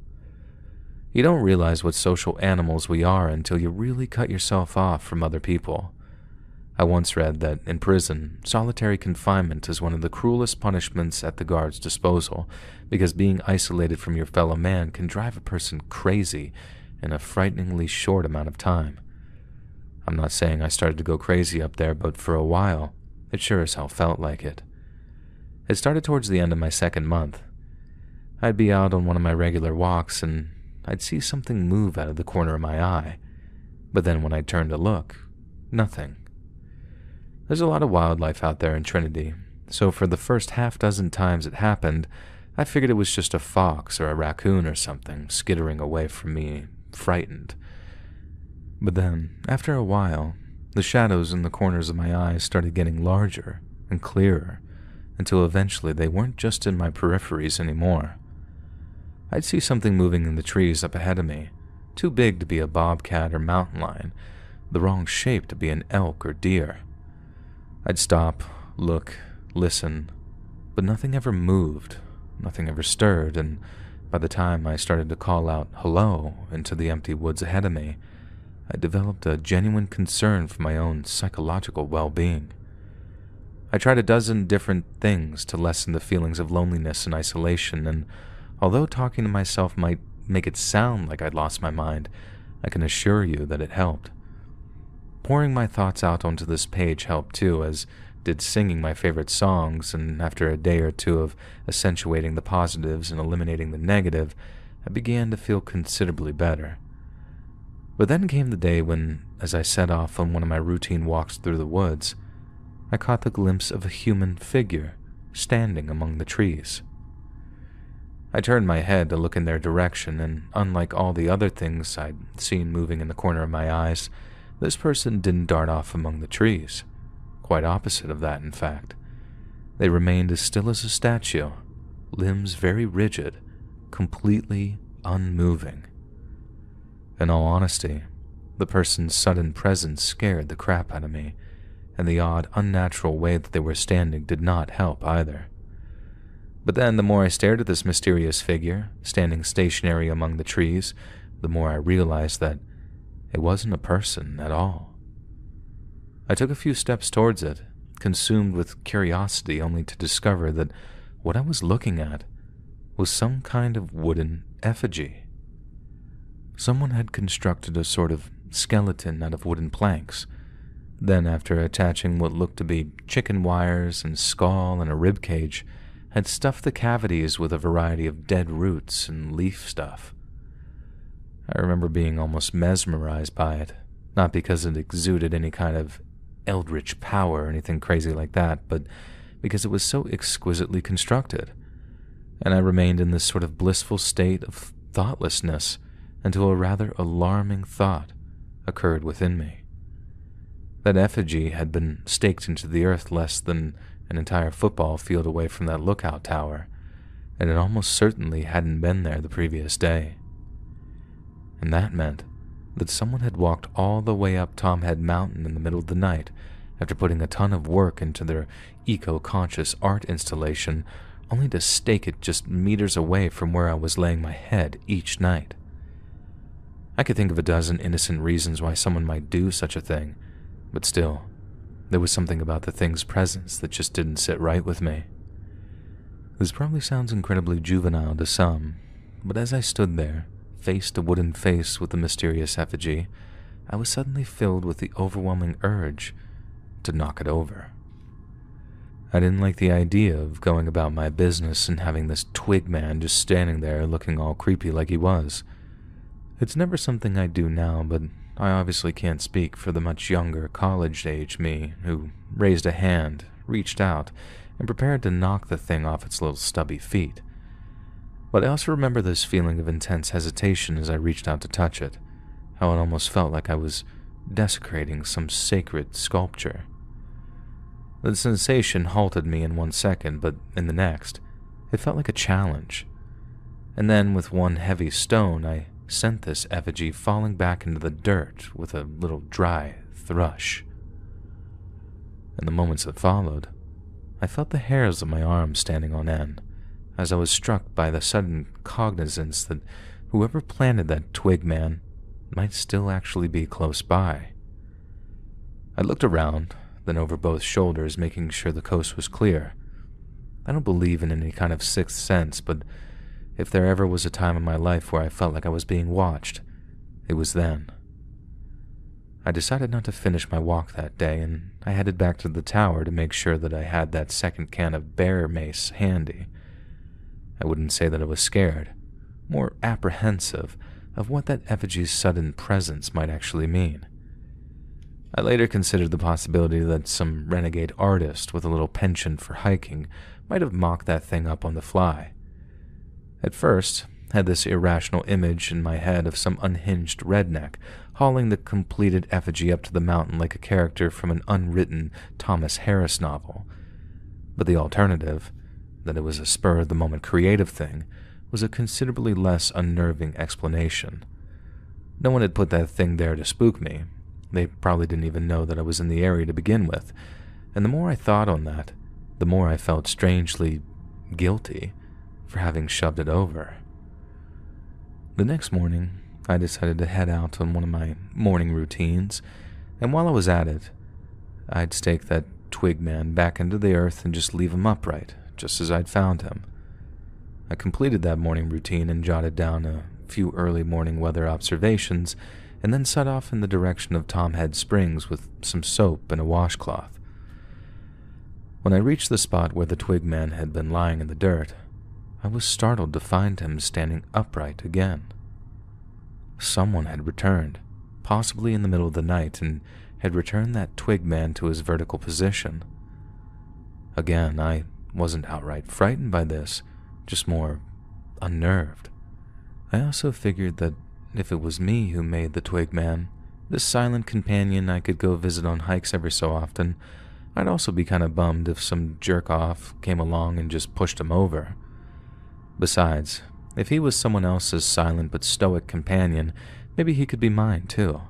You don't realize what social animals we are until you really cut yourself off from other people. I once read that in prison, solitary confinement is one of the cruelest punishments at the guard's disposal, because being isolated from your fellow man can drive a person crazy in a frighteningly short amount of time. I'm not saying I started to go crazy up there, but for a while, it sure as hell felt like it. It started towards the end of my second month. I'd be out on one of my regular walks, and I'd see something move out of the corner of my eye, but then when I turned to look, nothing. There's a lot of wildlife out there in Trinity, so for the first half-dozen times it happened, I figured it was just a fox or a raccoon or something skittering away from me, frightened. But then, after a while, the shadows in the corners of my eyes started getting larger and clearer, until eventually they weren't just in my peripheries anymore. I'd see something moving in the trees up ahead of me, too big to be a bobcat or mountain lion, the wrong shape to be an elk or deer. I'd stop, look, listen, but nothing ever moved, nothing ever stirred, and by the time I started to call out hello into the empty woods ahead of me, I developed a genuine concern for my own psychological well-being. I tried a dozen different things to lessen the feelings of loneliness and isolation, and although talking to myself might make it sound like I'd lost my mind, I can assure you that it helped. Pouring my thoughts out onto this page helped too, as did singing my favorite songs, and after a day or two of accentuating the positives and eliminating the negative, I began to feel considerably better. But then came the day when, as I set off on one of my routine walks through the woods, I caught the glimpse of a human figure standing among the trees. I turned my head to look in their direction, and unlike all the other things I'd seen moving in the corner of my eyes, this person didn't dart off among the trees. Quite opposite of that, in fact. They remained as still as a statue, limbs very rigid, completely unmoving. In all honesty, the person's sudden presence scared the crap out of me, and the odd, unnatural way that they were standing did not help either. But then, the more I stared at this mysterious figure, standing stationary among the trees, the more I realized that it wasn't a person at all. I took a few steps towards it, consumed with curiosity, only to discover that what I was looking at was some kind of wooden effigy. Someone had constructed a sort of skeleton out of wooden planks. Then, after attaching what looked to be chicken wires and skull and a rib cage, had stuffed the cavities with a variety of dead roots and leaf stuff. I remember being almost mesmerized by it, not because it exuded any kind of eldritch power or anything crazy like that, but because it was so exquisitely constructed, and I remained in this sort of blissful state of thoughtlessness until a rather alarming thought occurred within me. That effigy had been staked into the earth less than an entire football field away from that lookout tower, and it almost certainly hadn't been there the previous day. And that meant that someone had walked all the way up Tomhead Mountain in the middle of the night after putting a ton of work into their eco-conscious art installation, only to stake it just meters away from where I was laying my head each night. I could think of a dozen innocent reasons why someone might do such a thing, but still, there was something about the thing's presence that just didn't sit right with me. This probably sounds incredibly juvenile to some, but as I stood there, face to wooden face with the mysterious effigy, I was suddenly filled with the overwhelming urge to knock it over. I didn't like the idea of going about my business and having this twig man just standing there looking all creepy like he was. It's never something I do now, but I obviously can't speak for the much younger, college-age me who raised a hand, reached out, and prepared to knock the thing off its little stubby feet. But I also remember this feeling of intense hesitation as I reached out to touch it, how it almost felt like I was desecrating some sacred sculpture. The sensation halted me in 1 second, but in the next, it felt like a challenge. And then, with one heavy stone, I sent this effigy falling back into the dirt with a little dry thrush. In the moments that followed, I felt the hairs of my arms standing on end, as I was struck by the sudden cognizance that whoever planted that twig man might still actually be close by. I looked around, then over both shoulders, making sure the coast was clear. I don't believe in any kind of sixth sense, but if there ever was a time in my life where I felt like I was being watched, it was then. I decided not to finish my walk that day, and I headed back to the tower to make sure that I had that second can of bear mace handy. I wouldn't say that I was scared, more apprehensive of what that effigy's sudden presence might actually mean. I later considered the possibility that some renegade artist with a little penchant for hiking might have mocked that thing up on the fly. At first, I had this irrational image in my head of some unhinged redneck hauling the completed effigy up to the mountain like a character from an unwritten Thomas Harris novel. But the alternative, that it was a spur-of-the-moment creative thing, was a considerably less unnerving explanation. No one had put that thing there to spook me. They probably didn't even know that I was in the area to begin with, and the more I thought on that, the more I felt strangely guilty for having shoved it over. The next morning, I decided to head out on one of my morning routines, and while I was at it, I'd stake that twig man back into the earth and just leave him upright, just as I'd found him. I completed that morning routine and jotted down a few early morning weather observations, and then set off in the direction of Tomhead Springs with some soap and a washcloth. When I reached the spot where the twig man had been lying in the dirt, I was startled to find him standing upright again. Someone had returned, possibly in the middle of the night, and had returned that twig man to his vertical position. Again, I wasn't outright frightened by this, just more unnerved. I also figured that if it was me who made the twig man, this silent companion I could go visit on hikes every so often, I'd also be kind of bummed if some jerk-off came along and just pushed him over. Besides, if he was someone else's silent but stoic companion, maybe he could be mine too.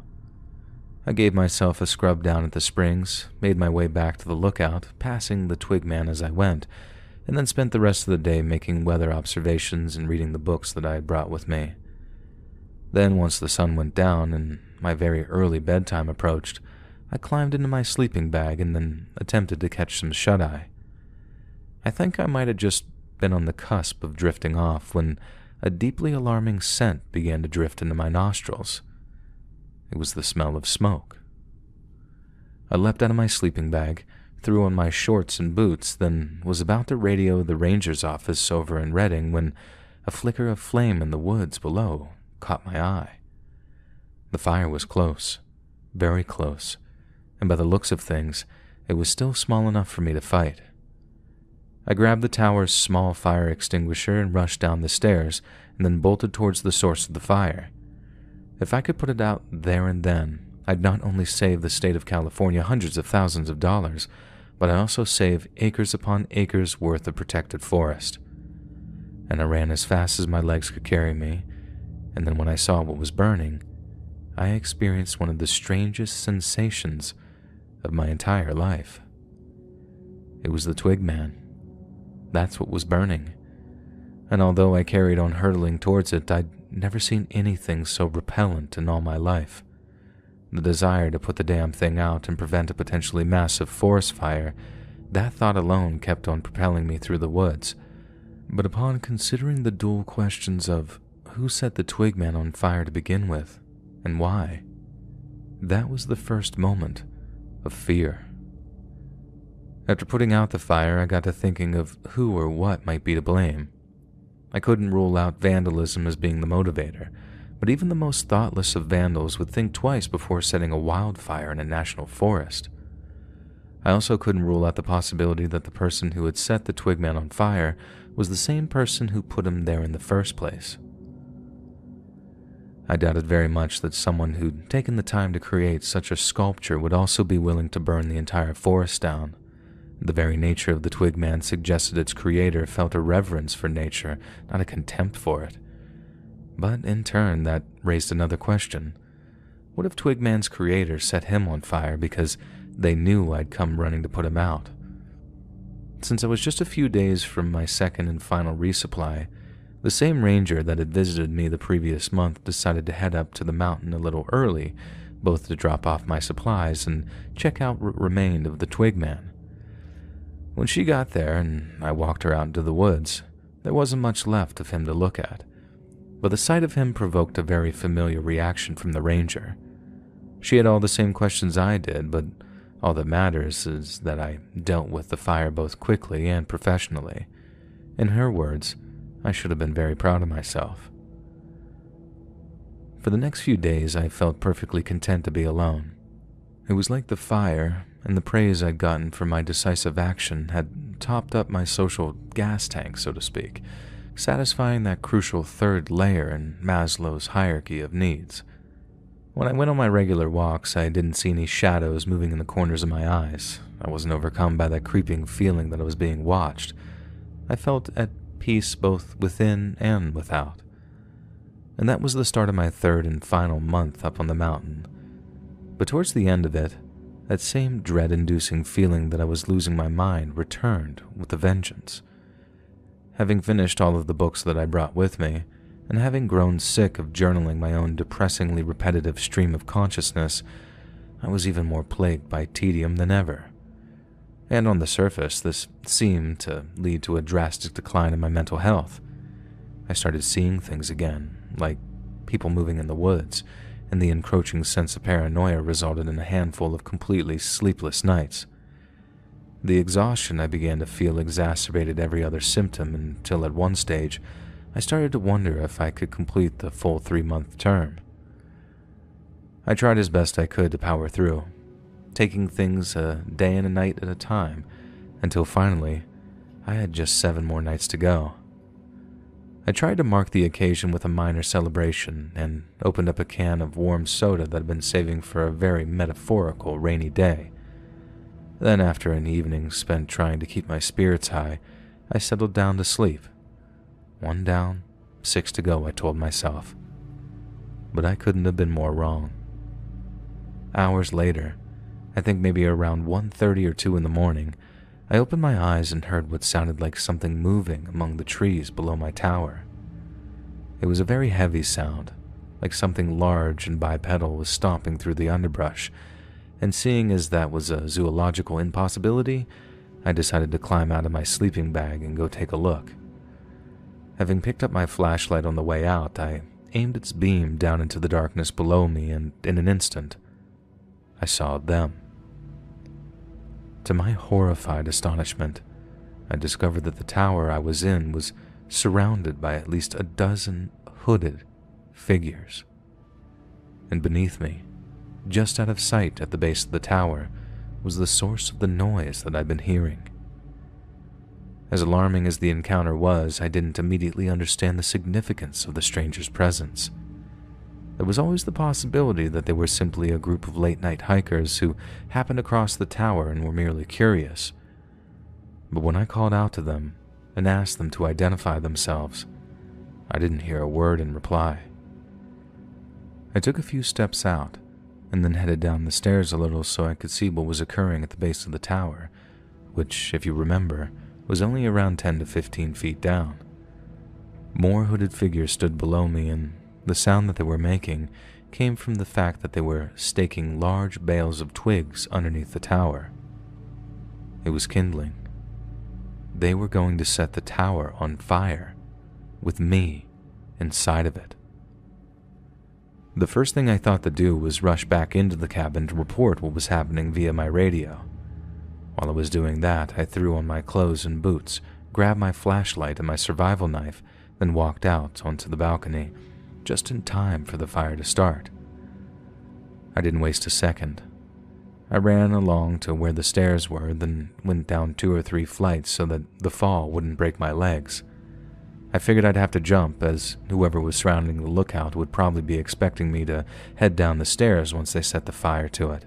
I gave myself a scrub down at the springs, made my way back to the lookout, passing the twig man as I went, and then spent the rest of the day making weather observations and reading the books that I had brought with me. Then, once the sun went down and my very early bedtime approached, I climbed into my sleeping bag and then attempted to catch some shut-eye. I think I might have just been on the cusp of drifting off when a deeply alarming scent began to drift into my nostrils. It was the smell of smoke. I leapt out of my sleeping bag, threw on my shorts and boots, then was about to radio the ranger's office over in Redding when a flicker of flame in the woods below caught my eye. The fire was close, very close, and by the looks of things, it was still small enough for me to fight. I grabbed the tower's small fire extinguisher and rushed down the stairs, and then bolted towards the source of the fire. If I could put it out there and then, I'd not only save the state of California hundreds of thousands of dollars, but I'd also save acres upon acres worth of protected forest. And I ran as fast as my legs could carry me, and then when I saw what was burning, I experienced one of the strangest sensations of my entire life. It was the twig man. That's what was burning. And although I carried on hurtling towards it, I'd never seen anything so repellent in all my life. The desire to put the damn thing out and prevent a potentially massive forest fire, that thought alone kept on propelling me through the woods. But upon considering the dual questions of who set the twig man on fire to begin with, and why, that was the first moment of fear. After putting out the fire, I got to thinking of who or what might be to blame. I couldn't rule out vandalism as being the motivator, but even the most thoughtless of vandals would think twice before setting a wildfire in a national forest. I also couldn't rule out the possibility that the person who had set the twig man on fire was the same person who put him there in the first place. I doubted very much that someone who'd taken the time to create such a sculpture would also be willing to burn the entire forest down. The very nature of the twig man suggested its creator felt a reverence for nature, not a contempt for it. But in turn, that raised another question. What if Twig Man's creator set him on fire because they knew I'd come running to put him out? Since I was just a few days from my second and final resupply, the same ranger that had visited me the previous month decided to head up to the mountain a little early, both to drop off my supplies and check out what remained of the Twig Man. When she got there and I walked her out into the woods, there wasn't much left of him to look at, but the sight of him provoked a very familiar reaction from the ranger. She had all the same questions I did, but all that matters is that I dealt with the fire both quickly and professionally. In her words, I should have been very proud of myself. For the next few days, I felt perfectly content to be alone. It was like the fire and the praise I'd gotten for my decisive action had topped up my social gas tank, so to speak, satisfying that crucial third layer in Maslow's hierarchy of needs. When I went on my regular walks, I didn't see any shadows moving in the corners of my eyes. I wasn't overcome by that creeping feeling that I was being watched. I felt at peace both within and without. And that was the start of my third and final month up on the mountain. But towards the end of it, that same dread-inducing feeling that I was losing my mind returned with a vengeance. Having finished all of the books that I brought with me, and having grown sick of journaling my own depressingly repetitive stream of consciousness, I was even more plagued by tedium than ever. And on the surface, this seemed to lead to a drastic decline in my mental health. I started seeing things again, like people moving in the woods, and the encroaching sense of paranoia resulted in a handful of completely sleepless nights. The exhaustion I began to feel exacerbated every other symptom until at one stage, I started to wonder if I could complete the full 3-month term. I tried as best I could to power through, taking things a day and a night at a time, until finally, I had just 7 more nights to go. I tried to mark the occasion with a minor celebration and opened up a can of warm soda that I'd been saving for a very metaphorical rainy day. Then, after an evening spent trying to keep my spirits high, I settled down to sleep. 1 down, 6 to go, I told myself. But I couldn't have been more wrong. Hours later, I think maybe around 1:30 or 2 in the morning, I opened my eyes and heard what sounded like something moving among the trees below my tower. It was a very heavy sound, like something large and bipedal was stomping through the underbrush, and seeing as that was a zoological impossibility, I decided to climb out of my sleeping bag and go take a look. Having picked up my flashlight on the way out, I aimed its beam down into the darkness below me, and in an instant, I saw them. To my horrified astonishment, I discovered that the tower I was in was surrounded by at least a dozen hooded figures. And beneath me, just out of sight at the base of the tower, was the source of the noise that I'd been hearing. As alarming as the encounter was, I didn't immediately understand the significance of the stranger's presence. There was always the possibility that they were simply a group of late-night hikers who happened across the tower and were merely curious. But when I called out to them, and asked them to identify themselves. I didn't hear a word in reply. I took a few steps out, and then headed down the stairs a little so I could see what was occurring at the base of the tower, which, if you remember, was only around 10 to 15 feet down. More hooded figures stood below me, and the sound that they were making came from the fact that they were staking large bales of twigs underneath the tower. It was kindling. They were going to set the tower on fire, with me inside of it. The first thing I thought to do was rush back into the cabin to report what was happening via my radio. While I was doing that, I threw on my clothes and boots, grabbed my flashlight and my survival knife, then walked out onto the balcony, just in time for the fire to start. I didn't waste a second. I ran along to where the stairs were, then went down 2 or 3 flights so that the fall wouldn't break my legs. I figured I'd have to jump, as whoever was surrounding the lookout would probably be expecting me to head down the stairs once they set the fire to it.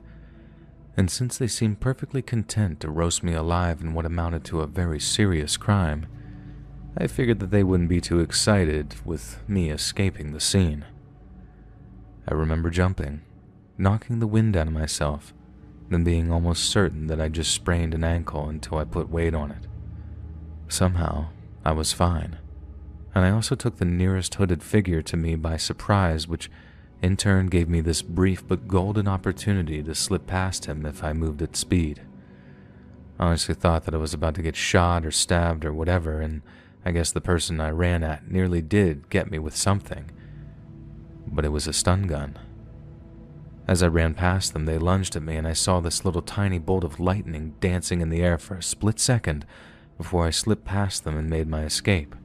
And since they seemed perfectly content to roast me alive in what amounted to a very serious crime, I figured that they wouldn't be too excited with me escaping the scene. I remember jumping, knocking the wind out of myself, then being almost certain that I just sprained an ankle until I put weight on it. Somehow, I was fine, and I also took the nearest hooded figure to me by surprise, which in turn gave me this brief but golden opportunity to slip past him if I moved at speed. I honestly thought that I was about to get shot or stabbed or whatever, and I guess the person I ran at nearly did get me with something, but it was a stun gun. As I ran past them, they lunged at me, and I saw this little tiny bolt of lightning dancing in the air for a split second before I slipped past them and made my escape.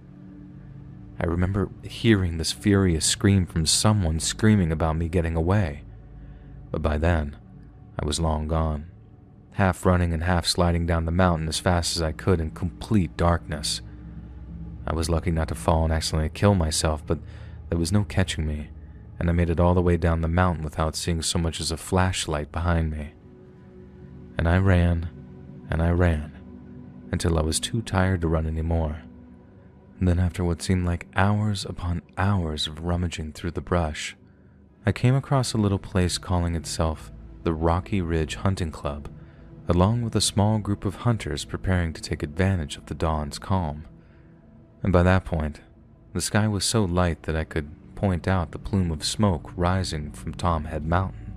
I remember hearing this furious scream from someone screaming about me getting away, but by then, I was long gone, half running and half sliding down the mountain as fast as I could in complete darkness. I was lucky not to fall and accidentally kill myself, but there was no catching me, and I made it all the way down the mountain without seeing so much as a flashlight behind me. And I ran, until I was too tired to run anymore. And then after what seemed like hours upon hours of rummaging through the brush, I came across a little place calling itself the Rocky Ridge Hunting Club, along with a small group of hunters preparing to take advantage of the dawn's calm. And by that point, the sky was so light that I could point out the plume of smoke rising from Tom Head Mountain,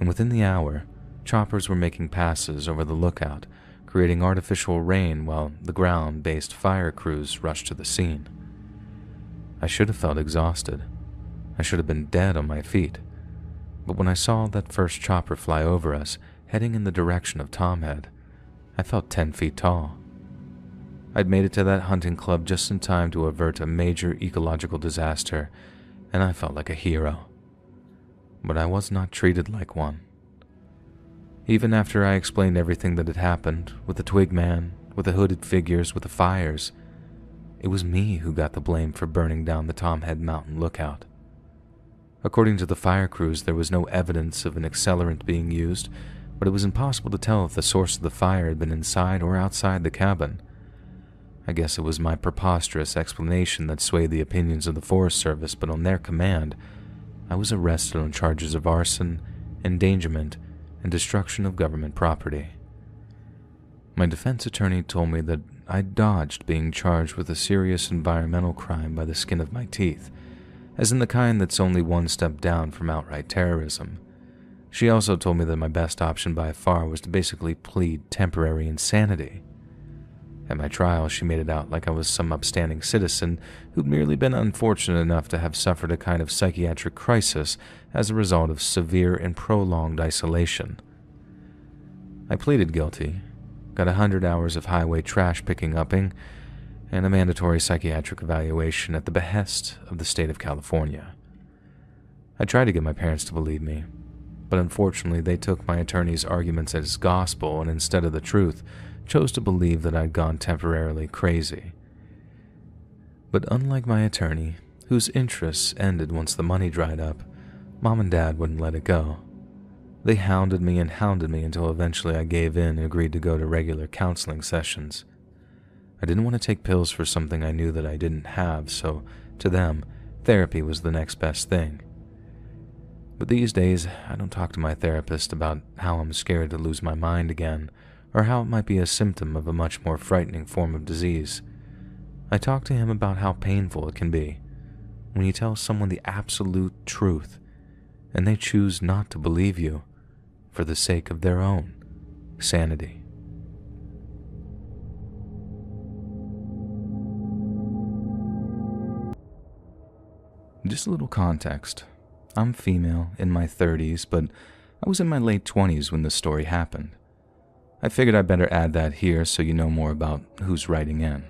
and within the hour, choppers were making passes over the lookout, creating artificial rain while the ground-based fire crews rushed to the scene. I should have felt exhausted. I should have been dead on my feet. But when I saw that first chopper fly over us, heading in the direction of Tom Head, I felt 10 feet tall. I'd made it to that hunting club just in time to avert a major ecological disaster, and I felt like a hero. But I was not treated like one. Even after I explained everything that had happened, with the twig man, with the hooded figures, with the fires, it was me who got the blame for burning down the Tom Head Mountain lookout. According to the fire crews, there was no evidence of an accelerant being used, but it was impossible to tell if the source of the fire had been inside or outside the cabin. I guess it was my preposterous explanation that swayed the opinions of the Forest Service, but on their command, I was arrested on charges of arson, endangerment, and destruction of government property. My defense attorney told me that I dodged being charged with a serious environmental crime by the skin of my teeth, as in the kind that's only one step down from outright terrorism. She also told me that my best option by far was to basically plead temporary insanity. At my trial, she made it out like I was some upstanding citizen who'd merely been unfortunate enough to have suffered a kind of psychiatric crisis as a result of severe and prolonged isolation. I pleaded guilty, got 100 hours of highway trash picking upping, and a mandatory psychiatric evaluation at the behest of the state of California. I tried to get my parents to believe me, but unfortunately they took my attorney's arguments as gospel and instead of the truth, chose to believe that I'd gone temporarily crazy. But unlike my attorney, whose interests ended once the money dried up, Mom and Dad wouldn't let it go. They hounded me until eventually I gave in and agreed to go to regular counseling sessions. I didn't want to take pills for something I knew that I didn't have, so to them, therapy was the next best thing. But these days, I don't talk to my therapist about how I'm scared to lose my mind again, or how it might be a symptom of a much more frightening form of disease. I talk to him about how painful it can be when you tell someone the absolute truth, and they choose not to believe you for the sake of their own sanity. Just a little context. I'm female, in my 30s, but I was in my late 20s when this story happened. I figured I'd better add that here so you know more about who's writing in.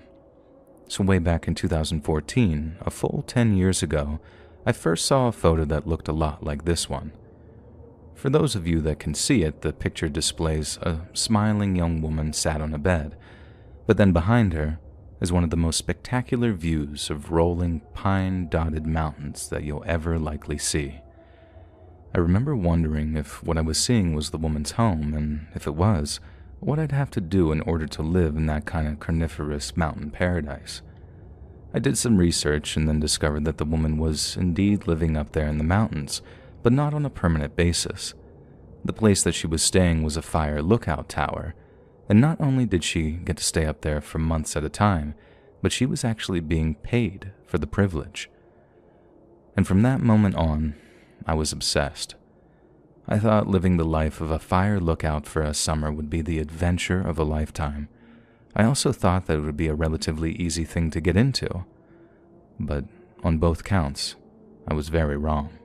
So way back in 2014, a full 10 years ago, I first saw a photo that looked a lot like this one. For those of you that can see it, the picture displays a smiling young woman sat on a bed, but then behind her is one of the most spectacular views of rolling pine-dotted mountains that you'll ever likely see. I remember wondering if what I was seeing was the woman's home, and if it was, what I'd have to do in order to live in that kind of coniferous mountain paradise. I did some research and then discovered that the woman was indeed living up there in the mountains, but not on a permanent basis. The place that she was staying was a fire lookout tower, and not only did she get to stay up there for months at a time, but she was actually being paid for the privilege. And from that moment on, I was obsessed. I thought living the life of a fire lookout for a summer would be the adventure of a lifetime. I also thought that it would be a relatively easy thing to get into. But on both counts, I was very wrong.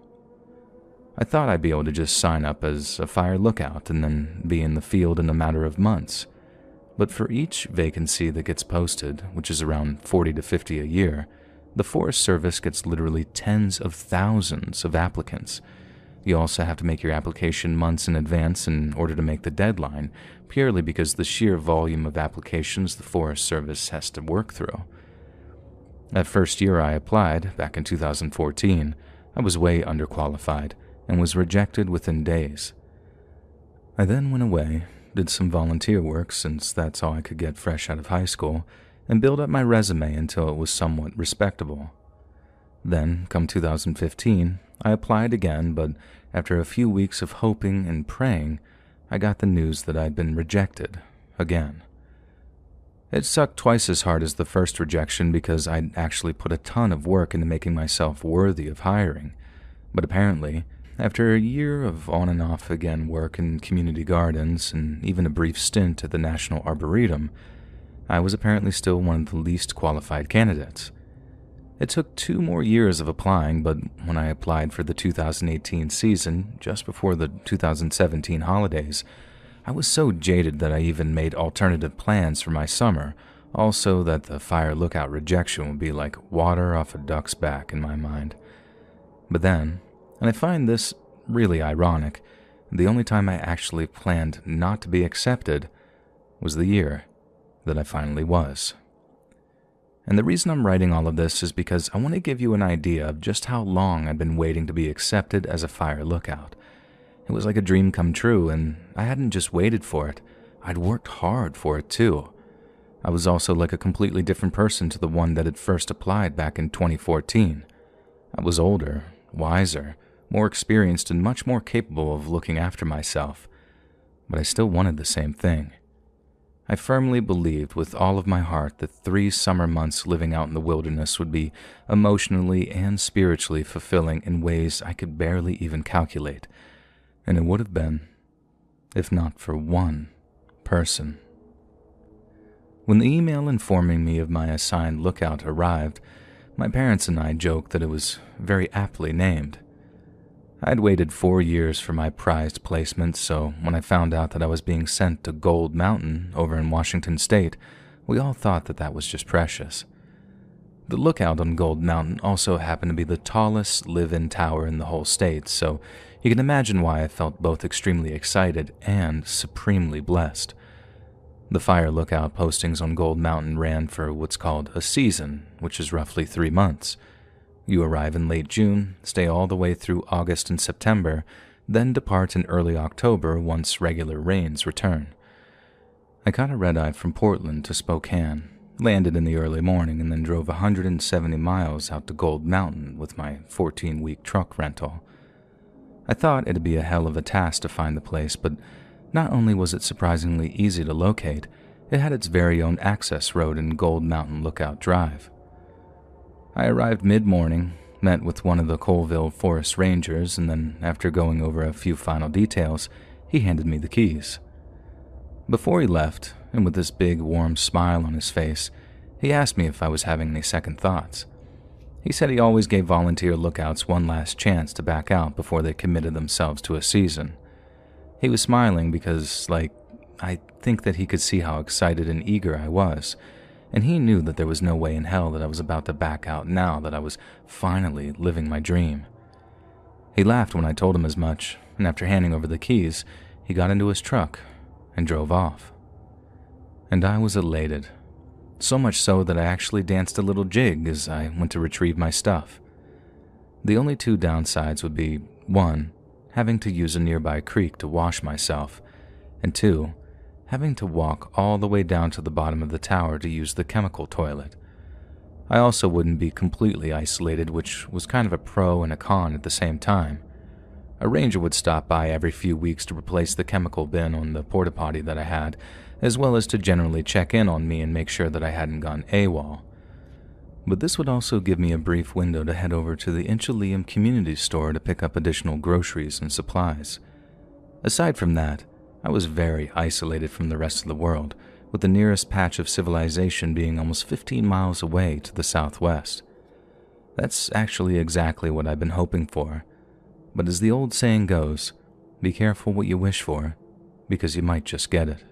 I thought I'd be able to just sign up as a fire lookout and then be in the field in a matter of months. But for each vacancy that gets posted, which is around 40 to 50 a year, the Forest Service gets literally tens of thousands of applicants. You also have to make your application months in advance in order to make the deadline, purely because the sheer volume of applications the Forest Service has to work through. That first year I applied, back in 2014, I was way underqualified and was rejected within days. I then went away, did some volunteer work since that's all I could get fresh out of high school, and built up my resume until it was somewhat respectable. Then, come 2015, I applied again, but after a few weeks of hoping and praying, I got the news that I'd been rejected again. It sucked twice as hard as the first rejection because I'd actually put a ton of work into making myself worthy of hiring. But apparently, after a year of on and off again work in community gardens and even a brief stint at the National Arboretum, I was apparently still one of the least qualified candidates. It took 2 more years of applying, but when I applied for the 2018 season, just before the 2017 holidays, I was so jaded that I even made alternative plans for my summer, also that the fire lookout rejection would be like water off a duck's back in my mind. But then, and I find this really ironic, the only time I actually planned not to be accepted was the year that I finally was. And the reason I'm writing all of this is because I want to give you an idea of just how long I'd been waiting to be accepted as a fire lookout. It was like a dream come true, and I hadn't just waited for it, I'd worked hard for it too. I was also like a completely different person to the one that had first applied back in 2014. I was older, wiser, more experienced, and much more capable of looking after myself. But I still wanted the same thing. I firmly believed with all of my heart that 3 summer months living out in the wilderness would be emotionally and spiritually fulfilling in ways I could barely even calculate. And it would have been, if not for one person. When the email informing me of my assigned lookout arrived, my parents and I joked that it was very aptly named. I'd waited 4 years for my prized placement, so when I found out that I was being sent to Gold Mountain over in Washington State, we all thought that that was just precious. The lookout on Gold Mountain also happened to be the tallest live-in tower in the whole state, so you can imagine why I felt both extremely excited and supremely blessed. The fire lookout postings on Gold Mountain ran for what's called a season, which is roughly 3 months. You arrive in late June, stay all the way through August and September, then depart in early October once regular rains return. I caught a red-eye from Portland to Spokane, landed in the early morning, and then drove 170 miles out to Gold Mountain with my 14-week truck rental. I thought it'd be a hell of a task to find the place, but not only was it surprisingly easy to locate, it had its very own access road in Gold Mountain Lookout Drive. I arrived mid-morning, met with one of the Colville Forest Rangers, and then, after going over a few final details, he handed me the keys. Before he left, and with this big warm smile on his face, he asked me if I was having any second thoughts. He said he always gave volunteer lookouts one last chance to back out before they committed themselves to a season. He was smiling because, I think that he could see how excited and eager I was, and he knew that there was no way in hell that I was about to back out now that I was finally living my dream. He laughed when I told him as much, and after handing over the keys, he got into his truck and drove off. And I was elated. So much so that I actually danced a little jig as I went to retrieve my stuff. The only two downsides would be, 1, having to use a nearby creek to wash myself, and 2, having to walk all the way down to the bottom of the tower to use the chemical toilet. I also wouldn't be completely isolated, which was kind of a pro and a con at the same time. A ranger would stop by every few weeks to replace the chemical bin on the porta potty that I had, as well as to generally check in on me and make sure that I hadn't gone AWOL. But this would also give me a brief window to head over to the Inchelium community store to pick up additional groceries and supplies. Aside from that, I was very isolated from the rest of the world, with the nearest patch of civilization being almost 15 miles away to the southwest. That's actually exactly what I've been hoping for. But as the old saying goes, be careful what you wish for, because you might just get it.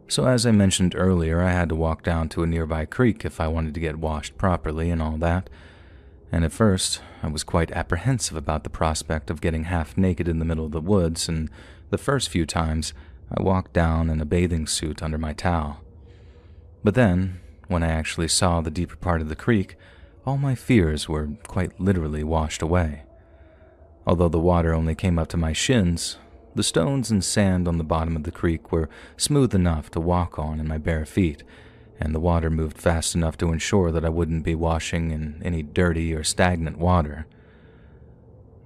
So as I mentioned earlier, I had to walk down to a nearby creek if I wanted to get washed properly and all that. And at first, I was quite apprehensive about the prospect of getting half naked in the middle of the woods, and the first few times, I walked down in a bathing suit under my towel. But then, when I actually saw the deeper part of the creek, all my fears were quite literally washed away. Although the water only came up to my shins, the stones and sand on the bottom of the creek were smooth enough to walk on in my bare feet, and the water moved fast enough to ensure that I wouldn't be washing in any dirty or stagnant water.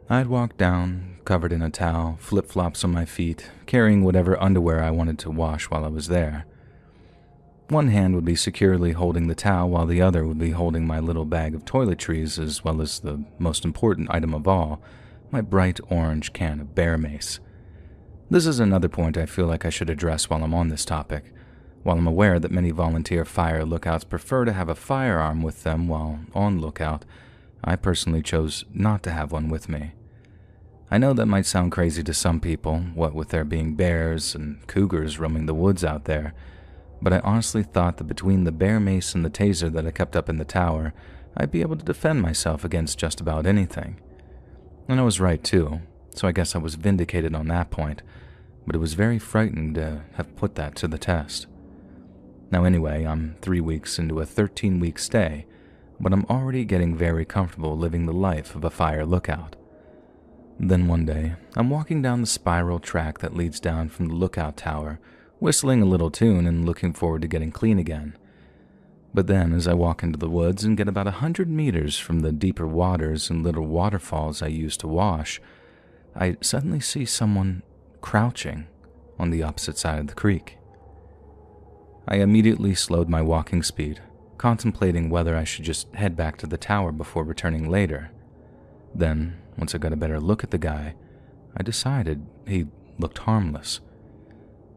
I'd walk down, covered in a towel, flip-flops on my feet, carrying whatever underwear I wanted to wash while I was there. One hand would be securely holding the towel while the other would be holding my little bag of toiletries, as well as the most important item of all, my bright orange can of bear mace. This is another point I feel like I should address while I'm on this topic. While I'm aware that many volunteer fire lookouts prefer to have a firearm with them while on lookout, I personally chose not to have one with me. I know that might sound crazy to some people, what with there being bears and cougars roaming the woods out there, but I honestly thought that between the bear mace and the taser that I kept up in the tower, I'd be able to defend myself against just about anything. And I was right too, so I guess I was vindicated on that point, but it was very frightening to have put that to the test. Now anyway, I'm 3 weeks into a 13-week stay, but I'm already getting very comfortable living the life of a fire lookout. Then one day, I'm walking down the spiral track that leads down from the lookout tower, whistling a little tune and looking forward to getting clean again. But then, as I walk into the woods and get about 100 meters from the deeper waters and little waterfalls I use to wash, I suddenly see someone crouching on the opposite side of the creek. I immediately slowed my walking speed, contemplating whether I should just head back to the tower before returning later. Then, once I got a better look at the guy, I decided he looked harmless.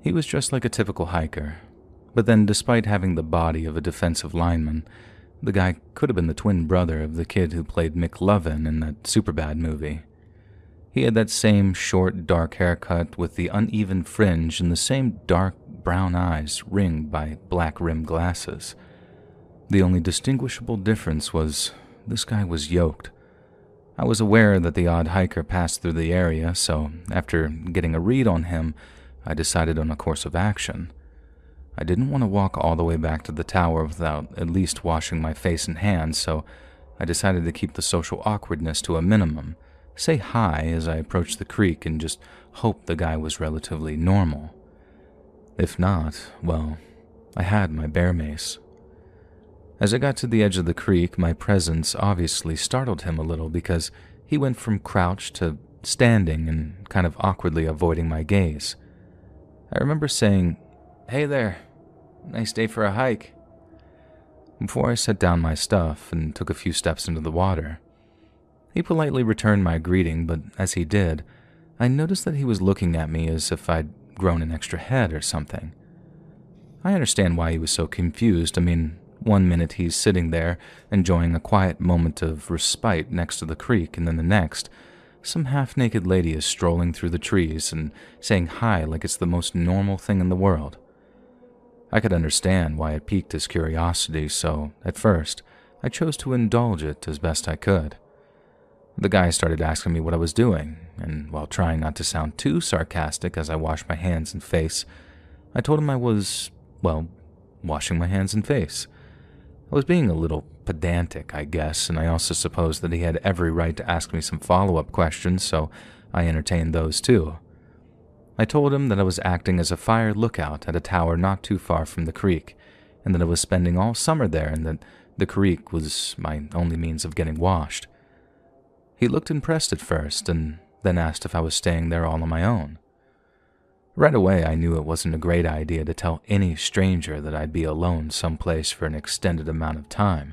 He was just like a typical hiker, but then despite having the body of a defensive lineman, the guy could have been the twin brother of the kid who played Mick Lovin in that Superbad movie. He had that same short, dark haircut with the uneven fringe and the same dark brown eyes ringed by black-rimmed glasses. The only distinguishable difference was this guy was yoked. I was aware that the odd hiker passed through the area, so after getting a read on him, I decided on a course of action. I didn't want to walk all the way back to the tower without at least washing my face and hands, so I decided to keep the social awkwardness to a minimum, say hi as I approached the creek, and just hope the guy was relatively normal. If not, well, I had my bear mace. As I got to the edge of the creek, my presence obviously startled him a little because he went from crouched to standing and kind of awkwardly avoiding my gaze. I remember saying, "Hey there, nice day for a hike," before I set down my stuff and took a few steps into the water. He politely returned my greeting, but as he did, I noticed that he was looking at me as if I'd grown an extra head or something. I understand why he was so confused. I mean, one minute he's sitting there enjoying a quiet moment of respite next to the creek, and then the next, some half-naked lady is strolling through the trees and saying hi like it's the most normal thing in the world. I could understand why it piqued his curiosity, so at first, I chose to indulge it as best I could. The guy started asking me what I was doing, and while trying not to sound too sarcastic as I washed my hands and face, I told him I was, washing my hands and face. I was being a little pedantic, I guess, and I also supposed that he had every right to ask me some follow-up questions, so I entertained those too. I told him that I was acting as a fire lookout at a tower not too far from the creek, and that I was spending all summer there and that the creek was my only means of getting washed. He looked impressed at first, and then asked if I was staying there all on my own. Right away, I knew it wasn't a great idea to tell any stranger that I'd be alone someplace for an extended amount of time.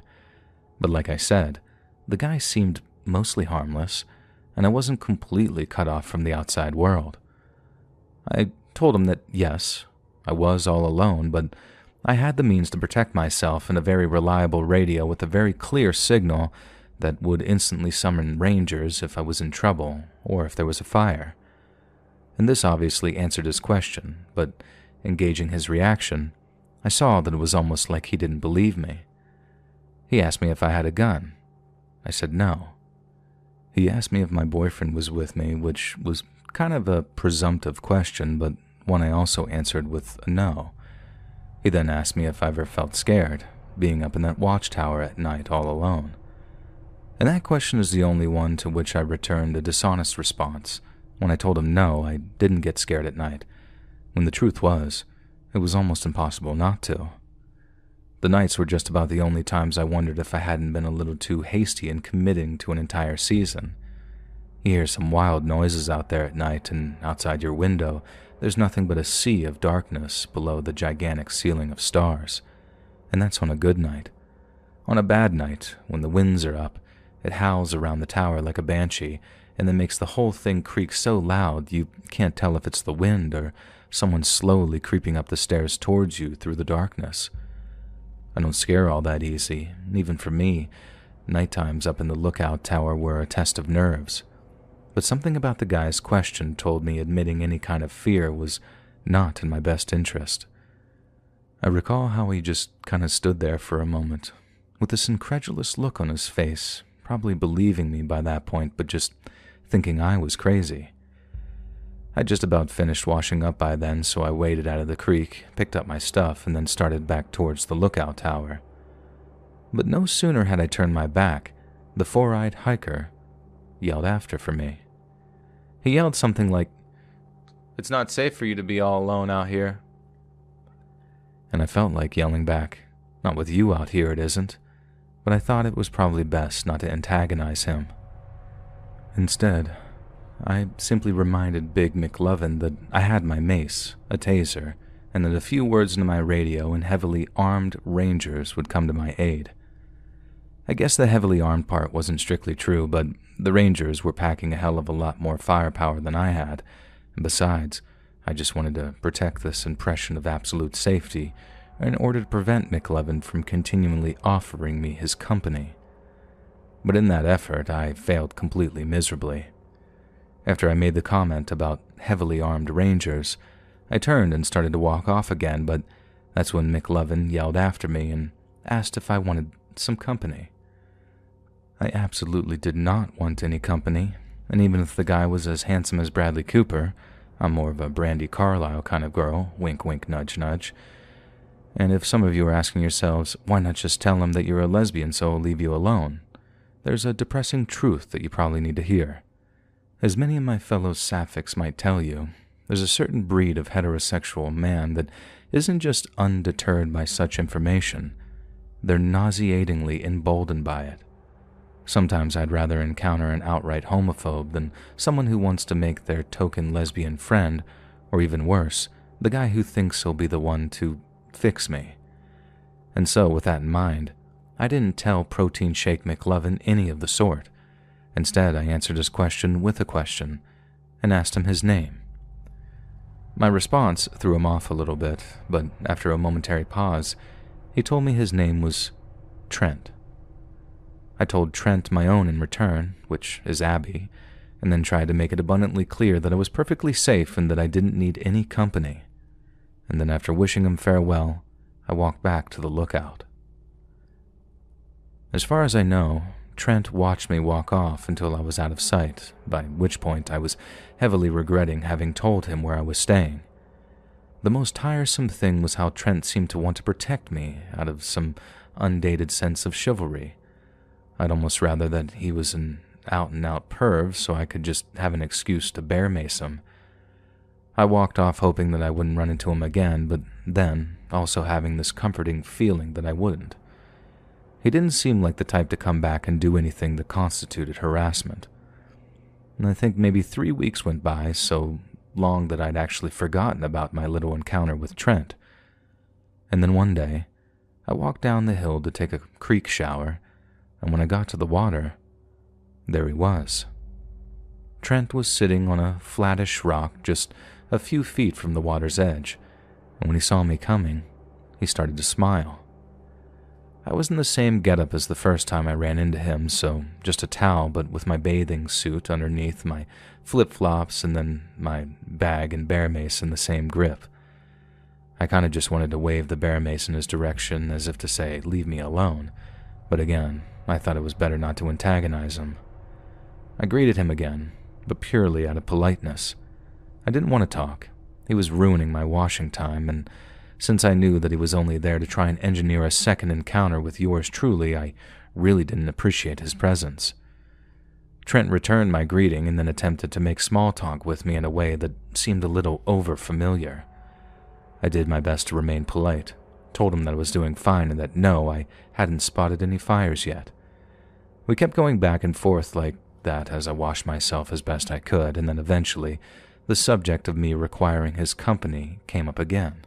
But like I said, the guy seemed mostly harmless, and I wasn't completely cut off from the outside world. I told him that, yes, I was all alone, but I had the means to protect myself and a very reliable radio with a very clear signal that would instantly summon rangers if I was in trouble or if there was a fire. And this obviously answered his question, but engaging his reaction, I saw that it was almost like he didn't believe me. He asked me if I had a gun. I said no. He asked me if my boyfriend was with me, which was kind of a presumptive question, but one I also answered with a no. He then asked me if I ever felt scared, being up in that watchtower at night all alone. And that question is the only one to which I returned a dishonest response. When I told him no, I didn't get scared at night, when the truth was, it was almost impossible not to. The nights were just about the only times I wondered if I hadn't been a little too hasty in committing to an entire season. You hear some wild noises out there at night, and outside your window, there's nothing but a sea of darkness below the gigantic ceiling of stars. And that's on a good night. On a bad night, when the winds are up, it howls around the tower like a banshee, and then makes the whole thing creak so loud you can't tell if it's the wind or someone slowly creeping up the stairs towards you through the darkness. I don't scare all that easy, and even for me, nighttimes up in the lookout tower were a test of nerves. But something about the guy's question told me admitting any kind of fear was not in my best interest. I recall how he just kind of stood there for a moment, with this incredulous look on his face, probably believing me by that point, but just thinking I was crazy. I'd just about finished washing up by then, so I waded out of the creek, picked up my stuff, and then started back towards the lookout tower. But no sooner had I turned my back, the four-eyed hiker yelled after for me. He yelled something like, "It's not safe for you to be all alone out here." And I felt like yelling back, "Not with you out here, it isn't," but I thought it was probably best not to antagonize him. Instead, I simply reminded Big McLovin that I had my mace, a taser, and that a few words into my radio and heavily armed rangers would come to my aid. I guess the heavily armed part wasn't strictly true, but the rangers were packing a hell of a lot more firepower than I had, and besides, I just wanted to protect this impression of absolute safety in order to prevent McLevin from continually offering me his company. But in that effort, I failed completely miserably. After I made the comment about heavily armed rangers, I turned and started to walk off again, but that's when McLevin yelled after me and asked if I wanted some company. I absolutely did not want any company, and even if the guy was as handsome as Bradley Cooper, I'm more of a Brandy Carlisle kind of girl, wink wink nudge nudge. And if some of you are asking yourselves, why not just tell him that you're a lesbian so he'll leave you alone? There's a depressing truth that you probably need to hear. As many of my fellow sapphics might tell you, there's a certain breed of heterosexual man that isn't just undeterred by such information, they're nauseatingly emboldened by it. Sometimes I'd rather encounter an outright homophobe than someone who wants to make their token lesbian friend, or even worse, the guy who thinks he'll be the one to fix me. And so, with that in mind, I didn't tell Protein Shake McLovin any of the sort. Instead, I answered his question with a question and asked him his name. My response threw him off a little bit, but after a momentary pause, he told me his name was Trent. I told Trent my own in return, which is Abby, and then tried to make it abundantly clear that I was perfectly safe and that I didn't need any company. And then after wishing him farewell, I walked back to the lookout. As far as I know, Trent watched me walk off until I was out of sight, by which point I was heavily regretting having told him where I was staying. The most tiresome thing was how Trent seemed to want to protect me out of some undated sense of chivalry. I'd almost rather that he was an out-and-out perv so I could just have an excuse to bear mace him. I walked off hoping that I wouldn't run into him again, but then also having this comforting feeling that I wouldn't. He didn't seem like the type to come back and do anything that constituted harassment. And I think maybe 3 weeks went by, so long that I'd actually forgotten about my little encounter with Trent. And then one day, I walked down the hill to take a creek shower, and when I got to the water, there he was. Trent was sitting on a flattish rock just a few feet from the water's edge, and when he saw me coming, he started to smile. I was in the same getup as the first time I ran into him, so just a towel but with my bathing suit underneath, my flip-flops, and then my bag and bear mace in the same grip. I kinda just wanted to wave the bear mace in his direction as if to say, leave me alone, but again, I thought it was better not to antagonize him. I greeted him again, but purely out of politeness. I didn't want to talk. He was ruining my washing time, and since I knew that he was only there to try and engineer a second encounter with yours truly, I really didn't appreciate his presence. Trent returned my greeting and then attempted to make small talk with me in a way that seemed a little over-familiar. I did my best to remain polite, told him that I was doing fine and that no, I hadn't spotted any fires yet. We kept going back and forth like that as I washed myself as best I could, and then eventually, the subject of me requiring his company came up again.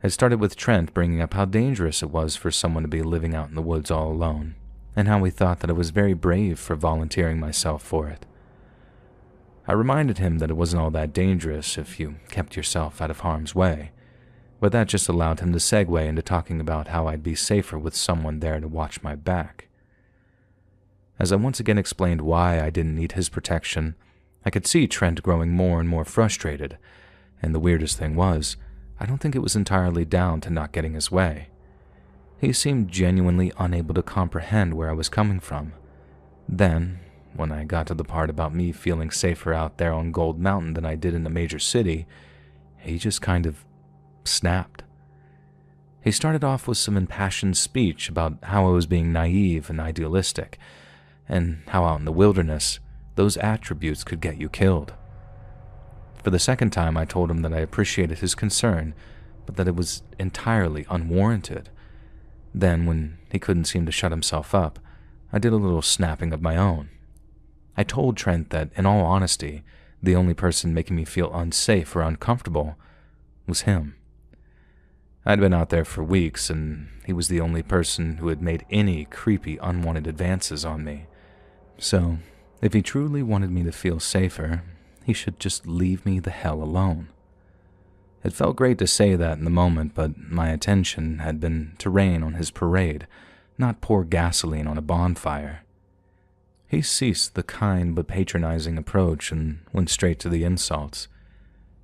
It started with Trent bringing up how dangerous it was for someone to be living out in the woods all alone, and how he thought that I was very brave for volunteering myself for it. I reminded him that it wasn't all that dangerous if you kept yourself out of harm's way, but that just allowed him to segue into talking about how I'd be safer with someone there to watch my back. As I once again explained why I didn't need his protection, I could see Trent growing more and more frustrated, and the weirdest thing was, I don't think it was entirely down to not getting his way. He seemed genuinely unable to comprehend where I was coming from. Then, when I got to the part about me feeling safer out there on Gold Mountain than I did in a major city, he just kind of snapped. He started off with some impassioned speech about how I was being naive and idealistic, and how out in the wilderness, those attributes could get you killed. For the second time, I told him that I appreciated his concern, but that it was entirely unwarranted. Then, when he couldn't seem to shut himself up, I did a little snapping of my own. I told Trent that, in all honesty, the only person making me feel unsafe or uncomfortable was him. I'd been out there for weeks, and he was the only person who had made any creepy, unwanted advances on me. So, if he truly wanted me to feel safer, he should just leave me the hell alone. It felt great to say that in the moment, but my attention had been to rain on his parade, not pour gasoline on a bonfire. He ceased the kind but patronizing approach and went straight to the insults.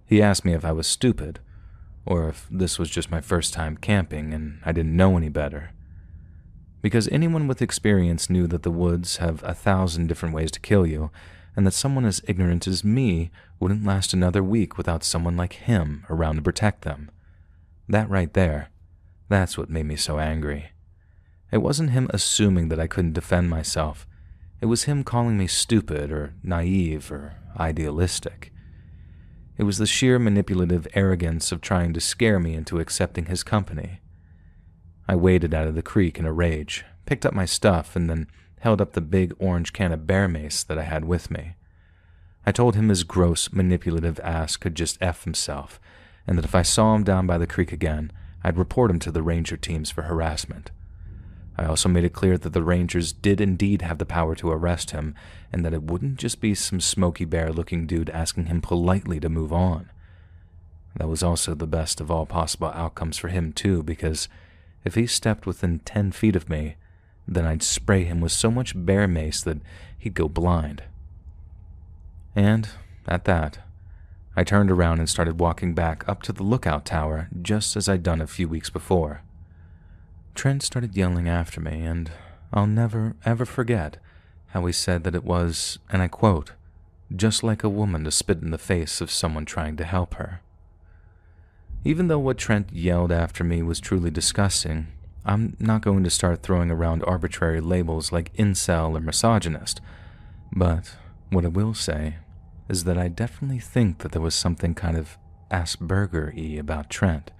He asked me if I was stupid, or if this was just my first time camping and I didn't know any better. Because anyone with experience knew that the woods have 1,000 different ways to kill you, and that someone as ignorant as me wouldn't last another week without someone like him around to protect them. That right there, that's what made me so angry. It wasn't him assuming that I couldn't defend myself. It was him calling me stupid or naive or idealistic. It was the sheer manipulative arrogance of trying to scare me into accepting his company. I waded out of the creek in a rage, picked up my stuff, and then held up the big orange can of bear mace that I had with me. I told him his gross, manipulative ass could just F himself, and that if I saw him down by the creek again, I'd report him to the ranger teams for harassment. I also made it clear that the rangers did indeed have the power to arrest him, and that it wouldn't just be some smoky bear-looking dude asking him politely to move on. That was also the best of all possible outcomes for him too, because if he stepped within 10 feet of me, then I'd spray him with so much bear mace that he'd go blind. And, at that, I turned around and started walking back up to the lookout tower just as I'd done a few weeks before. Trent started yelling after me, and I'll never, ever forget how he said that it was, and I quote, just like a woman to spit in the face of someone trying to help her. Even though what Trent yelled after me was truly disgusting, I'm not going to start throwing around arbitrary labels like incel or misogynist, but what I will say is that I definitely think that there was something kind of Asperger-y about Trent.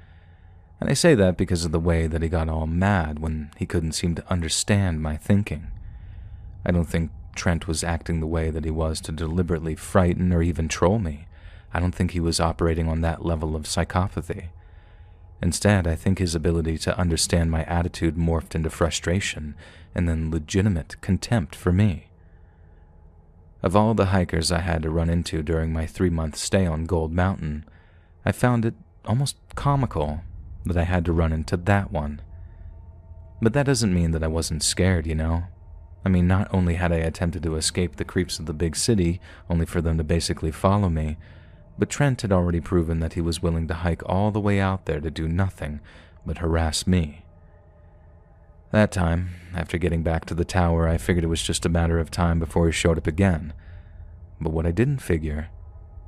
And I say that because of the way that he got all mad when he couldn't seem to understand my thinking. I don't think Trent was acting the way that he was to deliberately frighten or even troll me. I don't think he was operating on that level of psychopathy. Instead, I think his ability to understand my attitude morphed into frustration and then legitimate contempt for me. Of all the hikers I had to run into during my 3-month stay on Gold Mountain, I found it almost comical that I had to run into that one. But that doesn't mean that I wasn't scared, you know? I mean, not only had I attempted to escape the creeps of the big city, only for them to basically follow me, but Trent had already proven that he was willing to hike all the way out there to do nothing but harass me. That time, after getting back to the tower, I figured it was just a matter of time before he showed up again. But what I didn't figure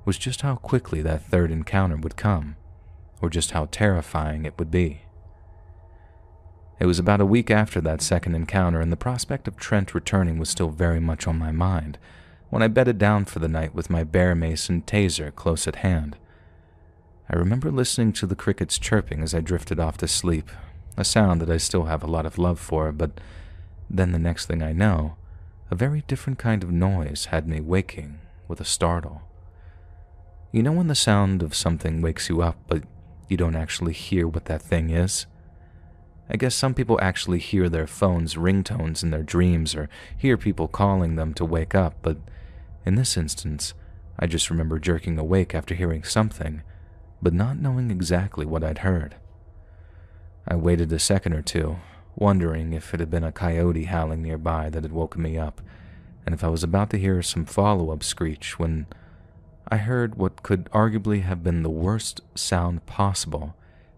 was just how quickly that third encounter would come, or just how terrifying it would be. It was about a week after that second encounter, and the prospect of Trent returning was still very much on my mind, when I bedded down for the night with my bear mace and taser close at hand. I remember listening to the crickets chirping as I drifted off to sleep, a sound that I still have a lot of love for, but then the next thing I know, a very different kind of noise had me waking with a startle. You know when the sound of something wakes you up, but you don't actually hear what that thing is? I guess some people actually hear their phone's ringtones in their dreams or hear people calling them to wake up, but in this instance, I just remember jerking awake after hearing something, but not knowing exactly what I'd heard. I waited a second or two, wondering if it had been a coyote howling nearby that had woken me up, and if I was about to hear some follow-up screech when I heard what could arguably have been the worst sound possible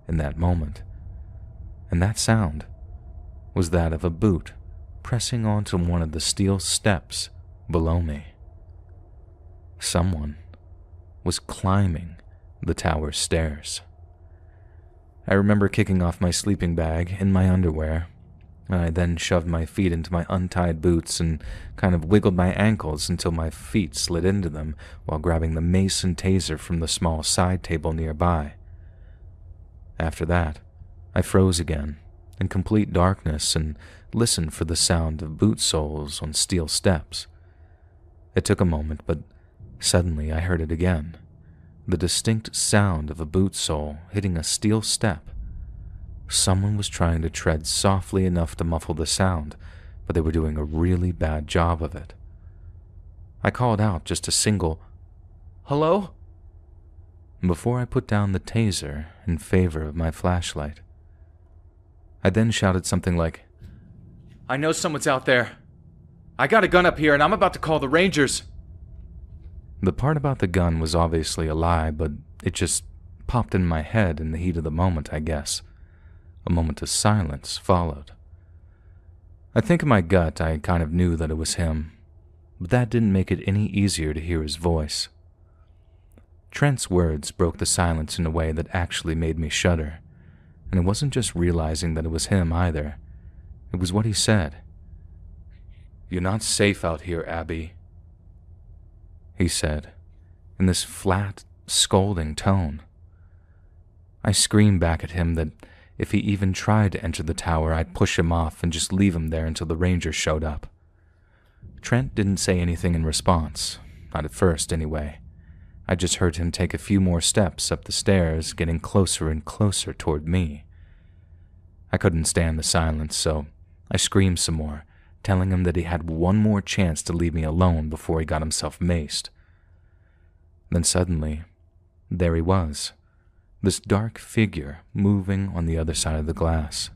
in that moment. And that sound was that of a boot pressing onto one of the steel steps below me. Someone was climbing the tower's stairs. I remember kicking off my sleeping bag in my underwear, and I then shoved my feet into my untied boots and kind of wiggled my ankles until my feet slid into them while grabbing the mace and taser from the small side table nearby. After that, I froze again, in complete darkness, and listened for the sound of boot soles on steel steps. It took a moment, but suddenly I heard it again, the distinct sound of a boot sole hitting a steel step. Someone was trying to tread softly enough to muffle the sound, but they were doing a really bad job of it. I called out just a single, "Hello?" before I put down the taser in favor of my flashlight. I then shouted something like, "I know someone's out there. I got a gun up here and I'm about to call the Rangers." The part about the gun was obviously a lie, but it just popped in my head in the heat of the moment, I guess. A moment of silence followed. I think in my gut I kind of knew that it was him, but that didn't make it any easier to hear his voice. Trent's words broke the silence in a way that actually made me shudder, and it wasn't just realizing that it was him either. It was what he said. "You're not safe out here, Abby," he said, in this flat, scolding tone. I screamed back at him that if he even tried to enter the tower, I'd push him off and just leave him there until the Rangers showed up. Trent didn't say anything in response, not at first anyway. I just heard him take a few more steps up the stairs, getting closer and closer toward me. I couldn't stand the silence, so I screamed some more, telling him that he had one more chance to leave me alone before he got himself maced. Then suddenly, there he was, this dark figure moving on the other side of the glass.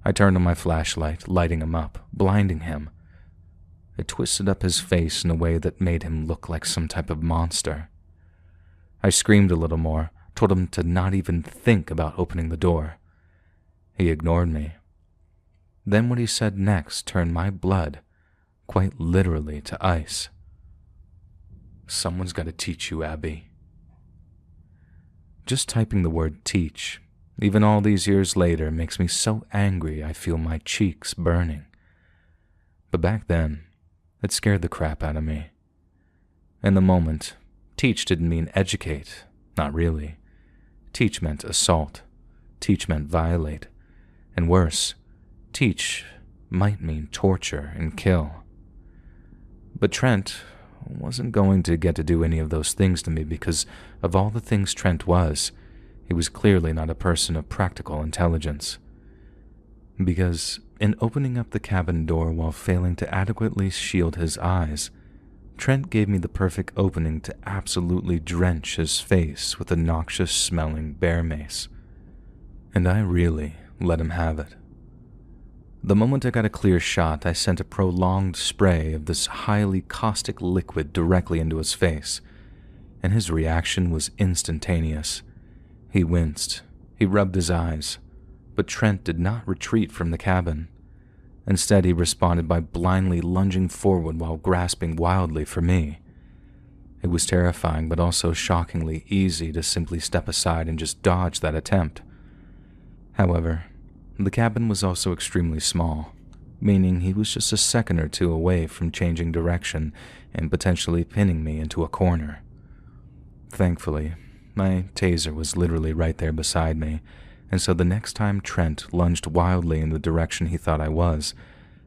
I turned on my flashlight, lighting him up, blinding him. It twisted up his face in a way that made him look like some type of monster. I screamed a little more, told him to not even think about opening the door. He ignored me. Then what he said next turned my blood, quite literally, to ice. "Someone's got to teach you, Abby." Just typing the word teach, even all these years later, makes me so angry I feel my cheeks burning. But back then, it scared the crap out of me. In the moment, teach didn't mean educate, not really. Teach meant assault. Teach meant violate. And worse, teach might mean torture and kill. But Trent wasn't going to get to do any of those things to me because of all the things Trent was, he was clearly not a person of practical intelligence. Because in opening up the cabin door while failing to adequately shield his eyes, Trent gave me the perfect opening to absolutely drench his face with a noxious-smelling bear mace. And I really let him have it. The moment I got a clear shot, I sent a prolonged spray of this highly caustic liquid directly into his face, and his reaction was instantaneous. He winced. He rubbed his eyes. But Trent did not retreat from the cabin. Instead, he responded by blindly lunging forward while grasping wildly for me. It was terrifying, but also shockingly easy to simply step aside and just dodge that attempt. However, the cabin was also extremely small, meaning he was just a second or two away from changing direction and potentially pinning me into a corner. Thankfully, my taser was literally right there beside me, and so the next time Trent lunged wildly in the direction he thought I was,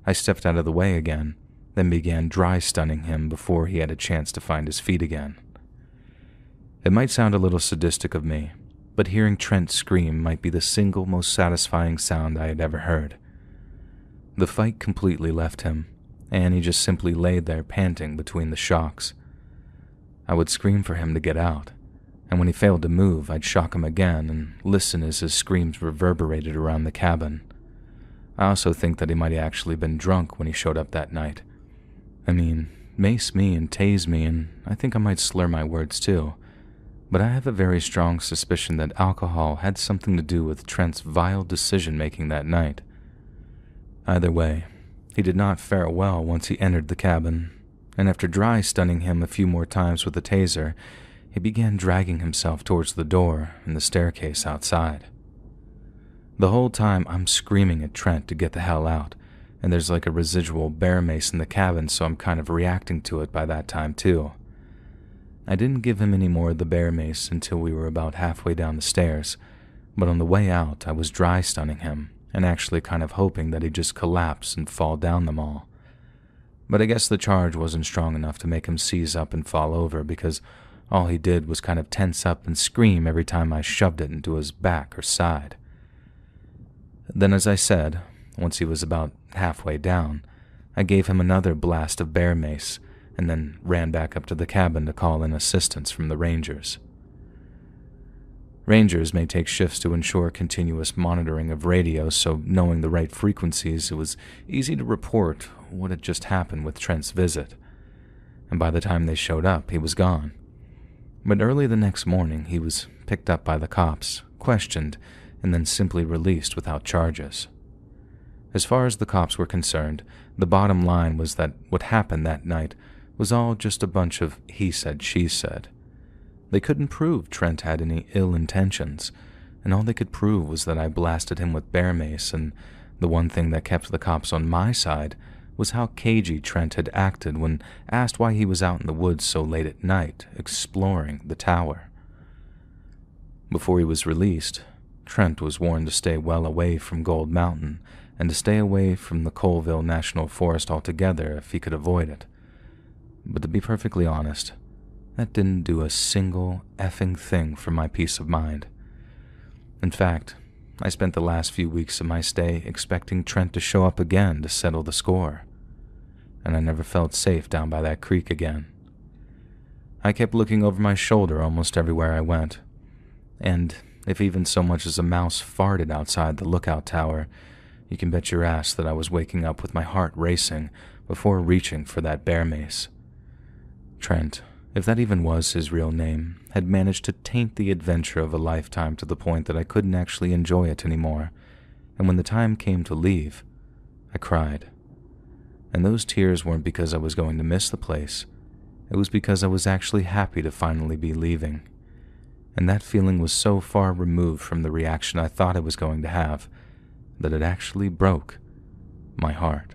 I stepped out of the way again, then began dry stunning him before he had a chance to find his feet again. It might sound a little sadistic of me, but hearing Trent scream might be the single most satisfying sound I had ever heard. The fight completely left him, and he just simply lay there panting between the shocks. I would scream for him to get out, and when he failed to move, I'd shock him again and listen as his screams reverberated around the cabin. I also think that he might have actually been drunk when he showed up that night. I mean, mace me and tase me, and I think I might slur my words too, but I have a very strong suspicion that alcohol had something to do with Trent's vile decision-making that night. Either way, he did not fare well once he entered the cabin, and after dry stunning him a few more times with the taser, he began dragging himself towards the door and the staircase outside. The whole time I'm screaming at Trent to get the hell out, and there's like a residual bear mace in the cabin, so I'm kind of reacting to it by that time too. I didn't give him any more of the bear mace until we were about halfway down the stairs, but on the way out I was dry stunning him and actually kind of hoping that he'd just collapse and fall down them all. But I guess the charge wasn't strong enough to make him seize up and fall over, because all he did was kind of tense up and scream every time I shoved it into his back or side. Then, as I said, once he was about halfway down, I gave him another blast of bear mace and then ran back up to the cabin to call in assistance from the Rangers. Rangers may take shifts to ensure continuous monitoring of radio, so knowing the right frequencies, it was easy to report what had just happened with Trent's visit. And by the time they showed up, he was gone. But early the next morning, he was picked up by the cops, questioned, and then simply released without charges. As far as the cops were concerned, the bottom line was that what happened that night was all just a bunch of he said, she said. They couldn't prove Trent had any ill intentions, and all they could prove was that I blasted him with bear mace, and the one thing that kept the cops on my side was how cagey Trent had acted when asked why he was out in the woods so late at night, exploring the tower. Before he was released, Trent was warned to stay well away from Gold Mountain, and to stay away from the Colville National Forest altogether if he could avoid it. But to be perfectly honest, that didn't do a single effing thing for my peace of mind. In fact, I spent the last few weeks of my stay expecting Trent to show up again to settle the score, and I never felt safe down by that creek again. I kept looking over my shoulder almost everywhere I went, and if even so much as a mouse farted outside the lookout tower, you can bet your ass that I was waking up with my heart racing before reaching for that bear mace. Trent, if that even was his real name, had managed to taint the adventure of a lifetime to the point that I couldn't actually enjoy it anymore, and when the time came to leave, I cried. And those tears weren't because I was going to miss the place. It was because I was actually happy to finally be leaving. And that feeling was so far removed from the reaction I thought I was going to have that it actually broke my heart.